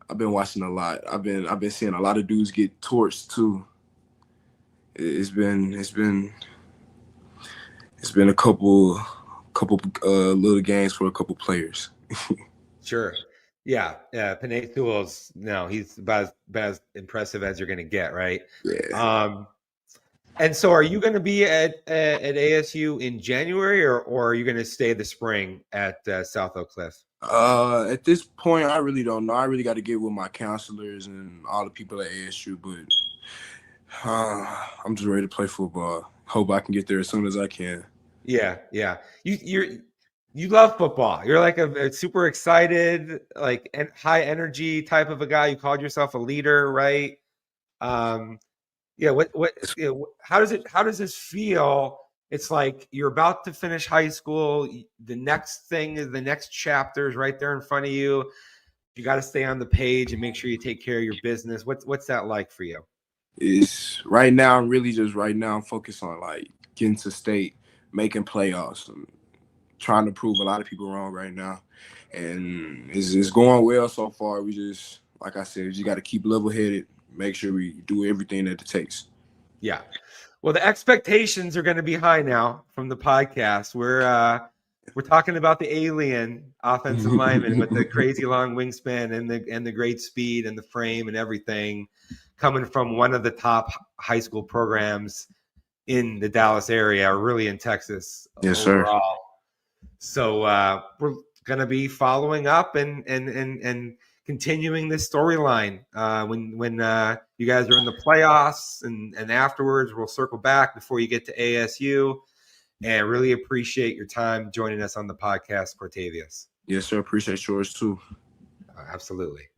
I've been watching a lot. I've been seeing a lot of dudes get torched too. It's been a couple little games for a couple players. Sure. Yeah. Panay Sewell's he's about as impressive as you're gonna get, right? Yeah. And so are you gonna be at ASU in January or are you gonna stay the spring at South Oak Cliff? At this point, I really don't know. I really got to get with my counselors and all the people at ASU, but I'm just ready to play football. Hope I can get there as soon as I can. Yeah. You love football. You're like a super excited, like high energy type of a guy. You called yourself a leader, right? Yeah. How does this feel? It's like you're about to finish high school. The next chapter is right there in front of you. You got to stay on the page and make sure you take care of your business. What's that like for you? It's right now. I'm focused on like getting to state, making playoffs, and trying to prove a lot of people wrong right now. And it's going well so far. We just, like I said, you got to keep level headed. Make sure we do everything that it takes. Yeah. Well, the expectations are going to be high now from the podcast. We're talking about the alien offensive lineman with the crazy long wingspan and the great speed and the frame and everything, coming from one of the top high school programs in the Dallas area, or really in Texas Yes, sir. overall. So we're going to be following up and continuing this storyline when you guys are in the playoffs, and afterwards we'll circle back before you get to ASU. And I really appreciate your time joining us on the podcast, Cortavius. Yes, sir. Appreciate yours too. Absolutely.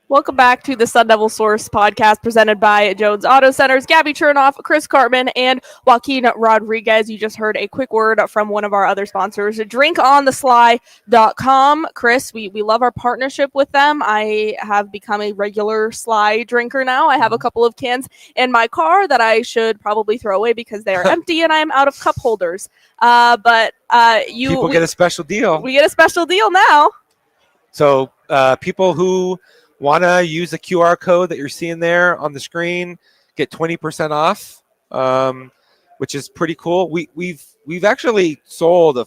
Welcome back to the Sun Devil Source podcast presented by Jones Auto Centers. Gabby Chernoff, Chris Cartman, and Joaquin Rodriguez. You just heard a quick word from one of our other sponsors, drinkonthesly.com. Chris, we love our partnership with them. I have become a regular Sly drinker now. I have a couple of cans in my car that I should probably throw away because they are empty and I'm out of cup holders. But People get a special deal. We get a special deal now. So people who want to use the QR code that you're seeing there on the screen get 20% off, which is pretty cool. We've actually sold a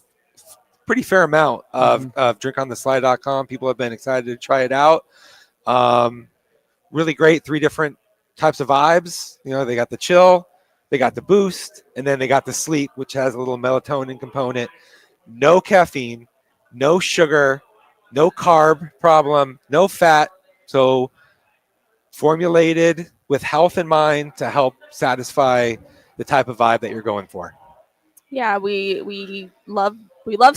pretty fair amount of drinkonthesly.com. People have been excited to try it out. Really great. 3 different types of vibes. You know, they got the chill, they got the boost, and then they got the sleep, which has a little melatonin component. No caffeine, no sugar, no carb problem, no fat. So formulated with health in mind to help satisfy the type of vibe that you're going for. Yeah, we love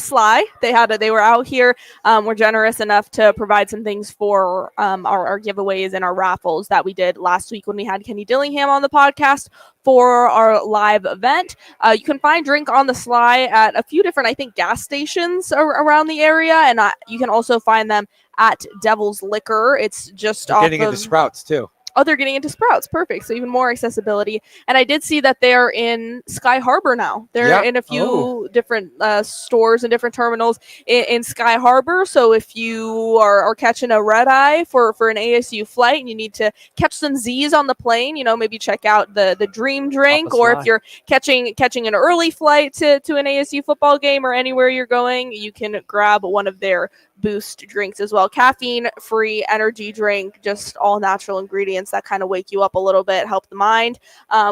Sly. They were out here. We're generous enough to provide some things for our giveaways and our raffles that we did last week when we had Kenny Dillingham on the podcast for our live event. You can find Drink on the Sly at a few different, I think, gas stations around the area, and you can also find them at Devil's Liquor. It's just getting into Sprouts too. Oh, they're getting into Sprouts. Perfect. So even more accessibility. And I did see that they're in Sky Harbor now. They're in a few different stores and different terminals in Sky Harbor. So if you are catching a red eye for an ASU flight and you need to catch some Z's on the plane, maybe check out the Dream Drink. Or if you're catching an early flight to an ASU football game or anywhere you're going, you can grab one of their boost drinks as well. Caffeine-free energy drink, just all natural ingredients that kind of wake you up a little bit, help the mind.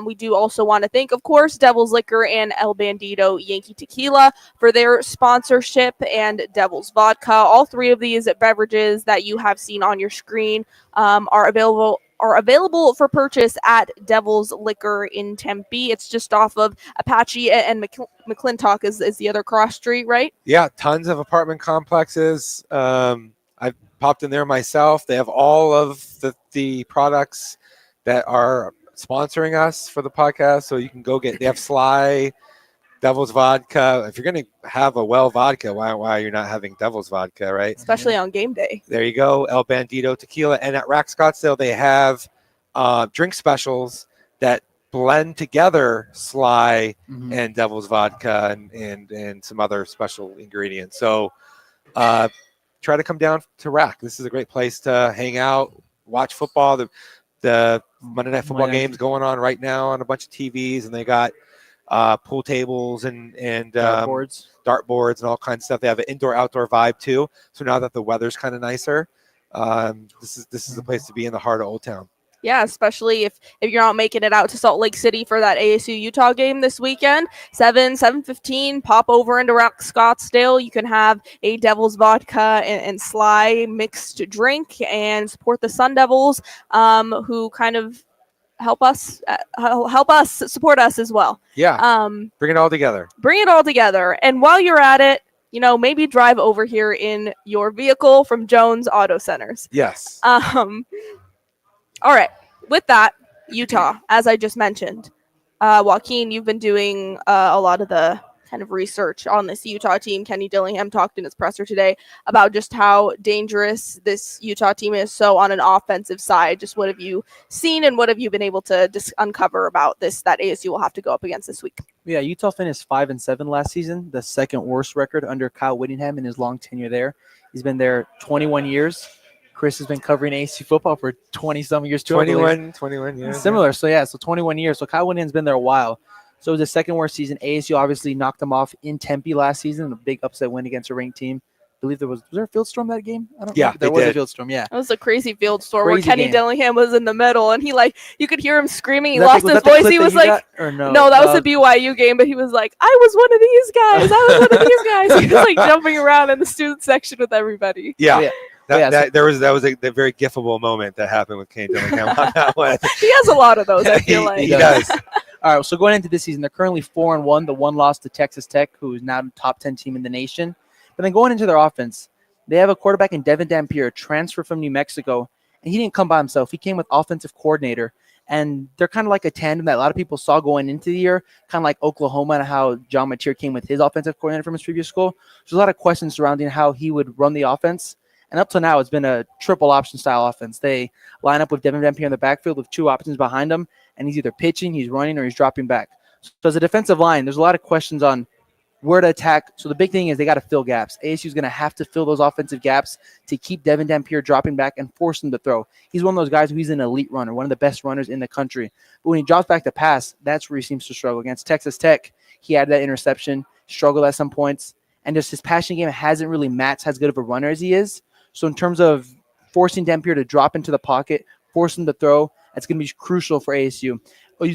We do also want to thank, of course, Devil's Liquor and El Bandito Yankee Tequila for their sponsorship, and Devil's Vodka. All 3 of these beverages that you have seen on your screen are available for purchase at Devil's Liquor in Tempe. It's just off of Apache and McClintock is the other cross street, right? Yeah, tons of apartment complexes. I've popped in there myself. They have all of the products that are sponsoring us for the podcast. So you can go they have Sly, Devil's Vodka. If you're going to have a well vodka, why are you not having Devil's Vodka, right? Especially on game day. There you go. El Bandito Tequila. And at Rack Scottsdale, they have drink specials that blend together Sly and Devil's Vodka and some other special ingredients. So try to come down to Rack. This is a great place to hang out, watch football. The Monday Night Football game's going on right now on a bunch of TVs, and they got pool tables and dartboards and all kinds of stuff. They have an indoor-outdoor vibe too. So now that the weather's kind of nicer, this is the place to be in the heart of Old Town. Yeah, especially if you're not making it out to Salt Lake City for that ASU Utah game this weekend, 7:15, pop over into Rack Scottsdale. You can have a Devil's Vodka and Sly mixed drink and support the Sun Devils, who kind of help us support us as well. Yeah. Bring it all together. Bring it all together. And while you're at it, maybe drive over here in your vehicle from Jones Auto Centers. Yes. All right. With that, Utah, as I just mentioned, Joaquin, you've been doing a lot of the kind of research on this Utah team. Kenny Dillingham talked in his presser today about just how dangerous this Utah team is. So on an offensive side, just what have you seen and what have you been able to uncover about this that ASU will have to go up against this week? Yeah, Utah finished 5-7 last season, the second worst record under Kyle Whittingham in his long tenure there. He's been there 21 years. Chris has been covering ASU football for 20-some years too. 21 years. Similar. So 21 years. So Kyle Whittingham's been there a while. So it was the second worst season. ASU obviously knocked them off in Tempe last season, a big upset win against a ranked team. I believe was there a field storm that game? I don't know. There was a field storm, yeah. It was a crazy field storm where Crazy Kenny game. Dillingham was in the middle and you could hear him screaming. He lost his voice. He was like, no, that was the BYU game, but he was like, I was one of these guys. I was one of these guys. He was like jumping around in the student section with everybody. Yeah. That was a very gifable moment that happened with Kenny Dillingham on that one. He has a lot of those, I feel like. He does. All right, so going into this season, they're currently 4-1. The one loss to Texas Tech, who is now the top 10 team in the nation. But then going into their offense, they have a quarterback in Devin Dampier, transfer from New Mexico, and he didn't come by himself. He came with offensive coordinator, and they're kind of like a tandem that a lot of people saw going into the year, kind of like Oklahoma and how John Mateer came with his offensive coordinator from his previous school. There's a lot of questions surrounding how he would run the offense. And up to now, it's been a triple option style offense. They line up with Devin Dampier in the backfield with two options behind him, and he's either pitching, he's running, or he's dropping back. So as a defensive line, there's a lot of questions on where to attack. So the big thing is they got to fill gaps. ASU is going to have to fill those offensive gaps to keep Devin Dampier dropping back and force him to throw. He's one of those guys who's an elite runner, one of the best runners in the country. But when he drops back to pass, that's where he seems to struggle. Against Texas Tech, he had that interception, struggled at some points, and just his passing game hasn't really matched as good of a runner as he is. So in terms of forcing Dampier to drop into the pocket, force him to throw, that's going to be crucial for ASU.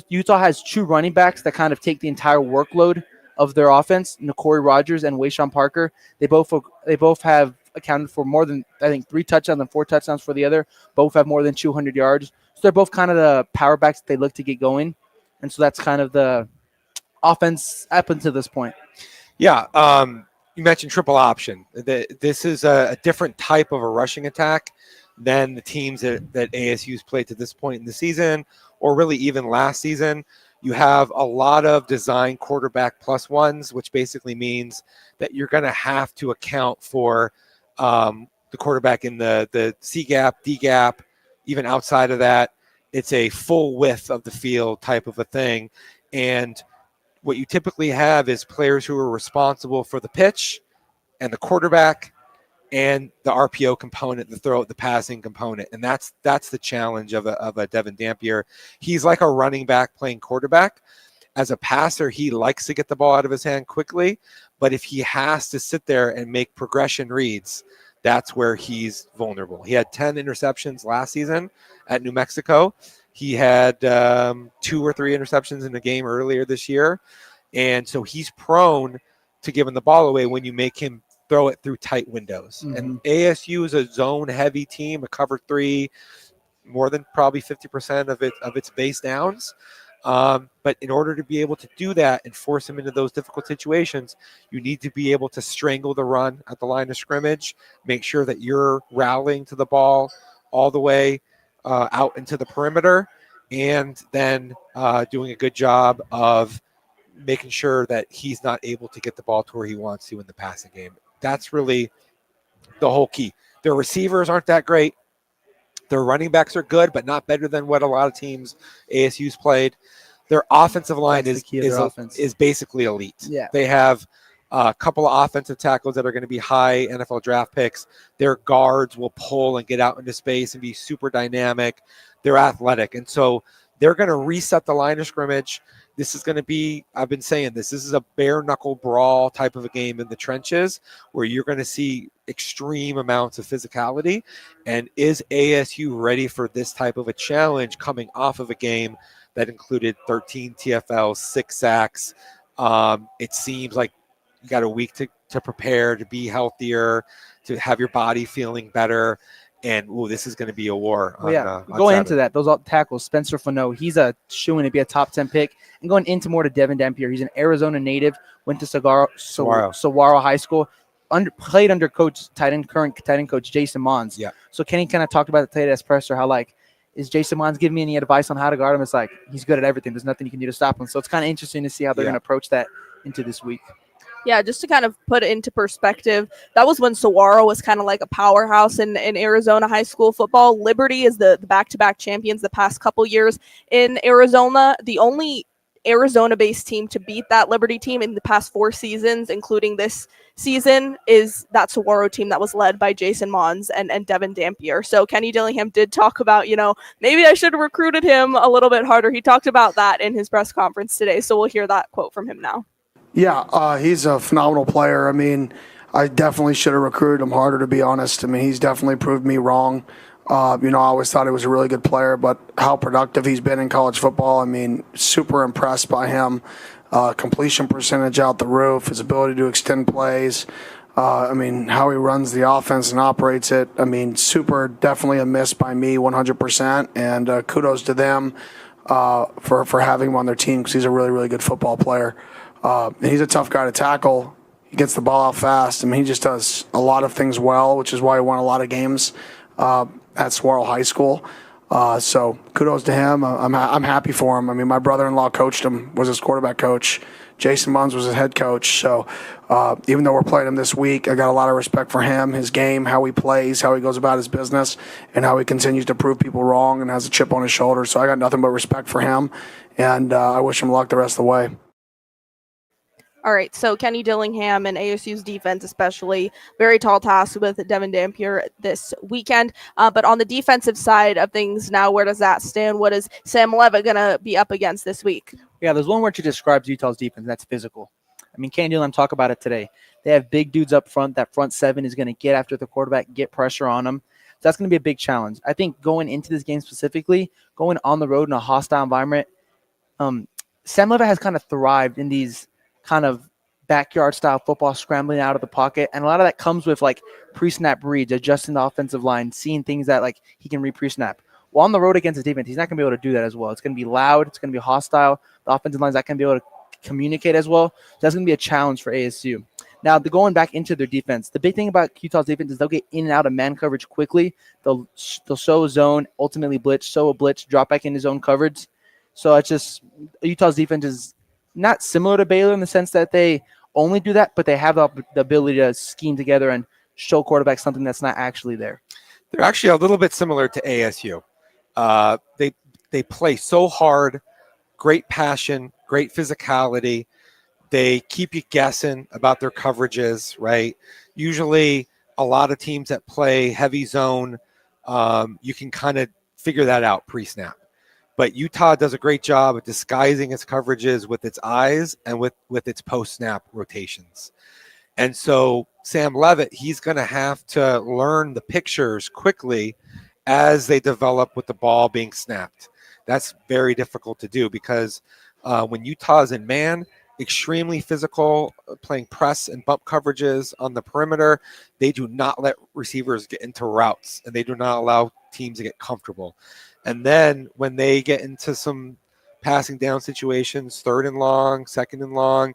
Utah has two running backs that kind of take the entire workload of their offense, N'Corey Rogers and Wayshawn Parker. They both have accounted for more than, I think, 3 touchdowns and 4 touchdowns for the other. Both have more than 200 yards. So they're both kind of the power backs that they look to get going. And so that's kind of the offense up until this point. Yeah. You mentioned triple option. This is a different type of a rushing attack than the teams that ASU's played to this point in the season, or really even last season. You have a lot of design quarterback plus ones, which basically means that you're going to have to account for the quarterback in the C gap, D gap, even outside of that. It's a full width of the field type of a thing. And what you typically have is players who are responsible for the pitch and the quarterback and the RPO component, the passing component. And that's the challenge of a Devin Dampier. He's like a running back playing quarterback. As a passer, he likes to get the ball out of his hand quickly, but if he has to sit there and make progression reads, that's where he's vulnerable. He had 10 interceptions last season at New Mexico. He had 2 or 3 interceptions in a game earlier this year. And so he's prone to giving the ball away when you make him throw it through tight windows. Mm-hmm. And ASU is a zone-heavy team, a cover 3, more than probably 50% of its base downs. But in order to be able to do that and force him into those difficult situations, you need to be able to strangle the run at the line of scrimmage, make sure that you're rallying to the ball all the way out into the perimeter, and then doing a good job of making sure that he's not able to get the ball to where he wants to in the passing game. That's really the whole key. Their receivers aren't that great. Their running backs are good, but not better than what a lot of teams ASU's played. Their offensive line is basically elite. Yeah. They have a couple of offensive tackles that are going to be high NFL draft picks. Their guards will pull and get out into space and be super dynamic. They're athletic. And so they're going to reset the line of scrimmage. This is going to be, I've been saying this is a bare knuckle brawl type of a game in the trenches where you're going to see extreme amounts of physicality. And is ASU ready for this type of a challenge coming off of a game that included 13 TFLs, 6 sacks? It seems like you got a week to prepare, to be healthier, to have your body feeling better. And this is going to be a war. Well, on going Saturday. into that, those tackles, Spencer Fano, he's a shoo-in to be a top 10 pick. And going into more to Devin Dampier, he's an Arizona native, went to Saguaro High School, played under current tight end coach Jason Mons. Yeah. So Kenny kind of talked about the today at presser, how like, is Jason Mons giving me any advice on how to guard him? It's like, he's good at everything. There's nothing you can do to stop him. So it's kind of interesting to see how they're going to approach that into this week. Yeah, just to kind of put it into perspective, that was when Saguaro was kind of like a powerhouse in Arizona high school football. Liberty is the back-to-back champions the past couple years in Arizona. The only Arizona-based team to beat that Liberty team in the past 4 seasons, including this season, is that Saguaro team that was led by Jason Mons and Devin Dampier. So Kenny Dillingham did talk about, maybe I should have recruited him a little bit harder. He talked about that in his press conference today. So we'll hear that quote from him now. Yeah, he's a phenomenal player. I mean, I definitely should have recruited him harder, to be honest. I mean, he's definitely proved me wrong. I always thought he was a really good player, but how productive he's been in college football, I mean, super impressed by him. Completion percentage out the roof, his ability to extend plays. How he runs the offense and operates it. I mean, definitely a miss by me, 100%. And kudos to them for having him on their team because he's a really, really good football player. He's a tough guy to tackle. He gets the ball out fast. I mean, he just does a lot of things well, which is why he won a lot of games at Saguaro High School. So kudos to him. I'm happy for him. I mean, my brother-in-law coached him, was his quarterback coach. Jason Mons was his head coach. So even though we're playing him this week, I got a lot of respect for him, his game, how he plays, how he goes about his business, and how he continues to prove people wrong and has a chip on his shoulder. So I got nothing but respect for him, and I wish him luck the rest of the way. All right, so Kenny Dillingham and ASU's defense especially, very tall task with Devin Dampier this weekend. But on the defensive side of things now, where does that stand? What is Sam Levitt going to be up against this week? Yeah, there's one word to describe Utah's defense, and that's physical. I mean, Kenny Dillingham talked about it today. They have big dudes up front. That front seven is going to get after the quarterback, get pressure on them. So that's going to be a big challenge. I think going into this game specifically, going on the road in a hostile environment, Sam Levitt has kind of thrived in these kind of backyard style football, scrambling out of the pocket. And a lot of that comes with like pre-snap reads, adjusting the offensive line, seeing things that like he can read pre-snap. Well, on the road against the defense, he's not going to be able to do that as well. It's going to be loud. It's going to be hostile. The offensive line's not going to be able to communicate as well. So that's going to be a challenge for ASU. Now, going back into their defense, the big thing about Utah's defense is they'll get in and out of man coverage quickly. They'll show a zone, ultimately blitz, show a blitz, drop back into zone coverage. So it's just Utah's defense is not similar to Baylor in the sense that they only do that, but they have the ability to scheme together and show quarterbacks something that's not actually there. They're actually a little bit similar to ASU. They play so hard, great passion, great physicality. They keep you guessing about their coverages, right? Usually a lot of teams that play heavy zone, you can kind of figure that out pre-snap. But Utah does a great job of disguising its coverages with its eyes and with its post-snap rotations. And so Sam Levitt, he's going to have to learn the pictures quickly as they develop with the ball being snapped. That's very difficult to do because when Utah's in man, extremely physical, playing press and bump coverages on the perimeter, they do not let receivers get into routes, and they do not allow teams to get comfortable. And then when they get into some passing down situations, 3rd and long, 2nd and long,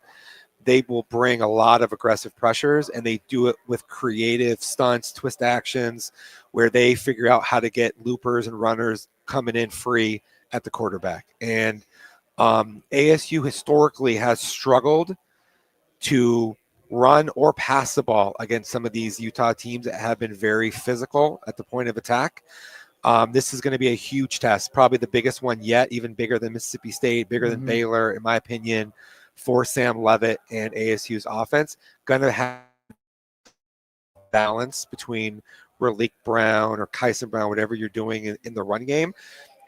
they will bring a lot of aggressive pressures, and they do it with creative stunts, twist actions, where they figure out how to get loopers and runners coming in free at the quarterback. And ASU historically has struggled to run or pass the ball against some of these Utah teams that have been very physical at the point of attack. This is going to be a huge test, probably the biggest one yet, even bigger than Mississippi State, bigger than Baylor, in my opinion, for Sam Levitt and ASU's offense. Going to have balance between Raleek Brown or Kyson Brown, whatever you're doing in the run game.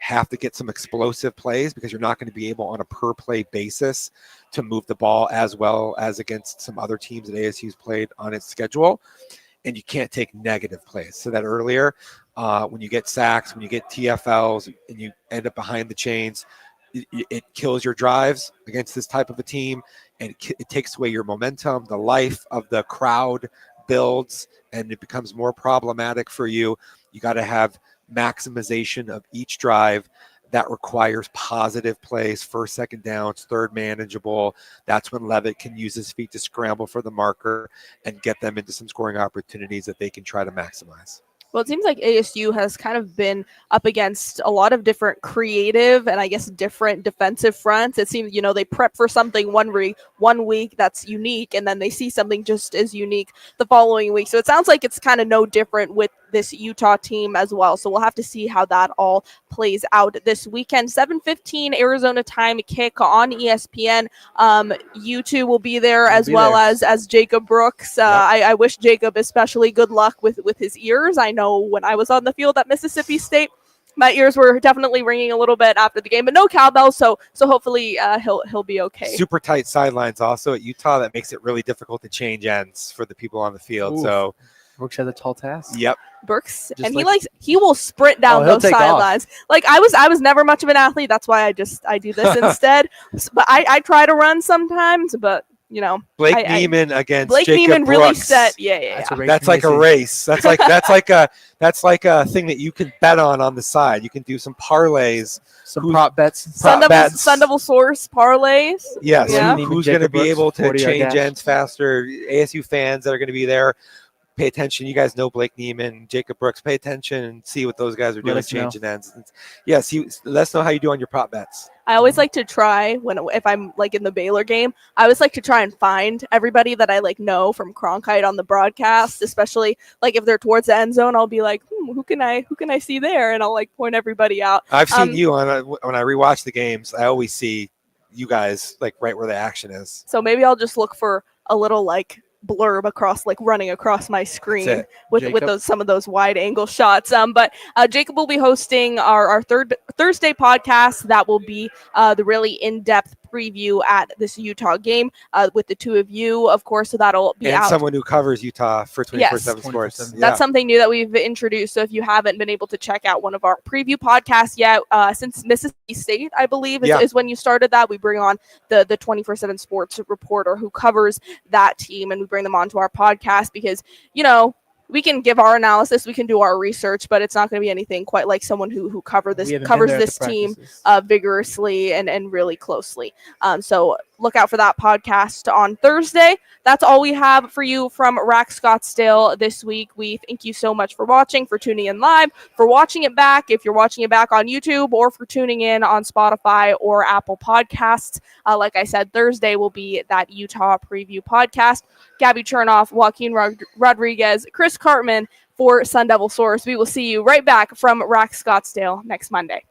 Have to get some explosive plays because you're not going to be able on a per play basis to move the ball as well as against some other teams that ASU's played on its schedule. And you can't take negative plays. So that earlier, when you get sacks, when you get TFLs, and you end up behind the chains, it kills your drives against this type of a team, and it takes away your momentum. The life of the crowd builds, and it becomes more problematic for you You got to have maximization of each drive. That requires positive plays, first, second downs, third manageable. That's when Levitt can use his feet to scramble for the marker and get them into some scoring opportunities that they can try to maximize. Well, it seems like ASU has kind of been up against a lot of different creative and I guess different defensive fronts. It seems, they prep for something one week that's unique, and then they see something just as unique the following week. So it sounds like it's kind of no different with this Utah team as well. So we'll have to see how that all plays out this weekend. 7:15 Arizona time kick on ESPN. U2 will be there as well as Jacob Brooks. I wish Jacob especially good luck with his ears. I know when I was on the field at Mississippi State, my ears were definitely ringing a little bit after the game, but no cowbell, so hopefully he'll be okay. Super tight sidelines also at Utah. That makes it really difficult to change ends for the people on the field. Ooh. So Brooks had a tall task. Yep. Brooks, and he will sprint down those sidelines. Like I was never much of an athlete. That's why I do this instead. But I try to run sometimes, but Blake Neiman against Blake Jacob Neiman Brooks. really set. Yeah. That's like a race. That's like a thing that you can bet on the side. You can do some parlays, some prop bets, Sun Devil Source parlays. Yes. Yeah. Who's going to be able to change ends faster? ASU fans that are going to be there. Pay attention. You guys know Blake Neiman, Jacob Brooks. Pay attention and see what those guys are doing, changing ends. Yes, let us know how you do on your prop bets. I always like to try if I'm like in the Baylor game, I always like to try and find everybody that I know from Cronkite on the broadcast, especially like if they're towards the end zone. I'll be like, who can I see there? And I'll point everybody out. I've seen you when I rewatch the games. I always see you guys right where the action is. So maybe I'll just look for a little blurb across running across my screen with some of those wide angle shots. But Jacob will be hosting our third Thursday podcast. That will be the really in-depth preview at this Utah game with the two of you, of course. So that'll be out. And someone who covers Utah for 24/7 Sports. That's something new that we've introduced. So if you haven't been able to check out one of our preview podcasts yet, since Mississippi State, I believe, is when you started that, we bring on the 24/7 Sports reporter who covers that team, and we bring them onto our podcast because, we can give our analysis, we can do our research, but it's not going to be anything quite like someone who covers this team vigorously and really closely. So look out for that podcast on Thursday. That's all we have for you from Rack Scottsdale this week. We thank you so much for watching, for tuning in live, for watching it back if you're watching it back on YouTube, or for tuning in on Spotify or Apple Podcasts. Like I said, Thursday will be that Utah preview podcast. Gabby Chernoff, Joaquin Rodriguez, Chris Cartman for Sun Devil Source. We will see you right back from Rack Scottsdale next Monday.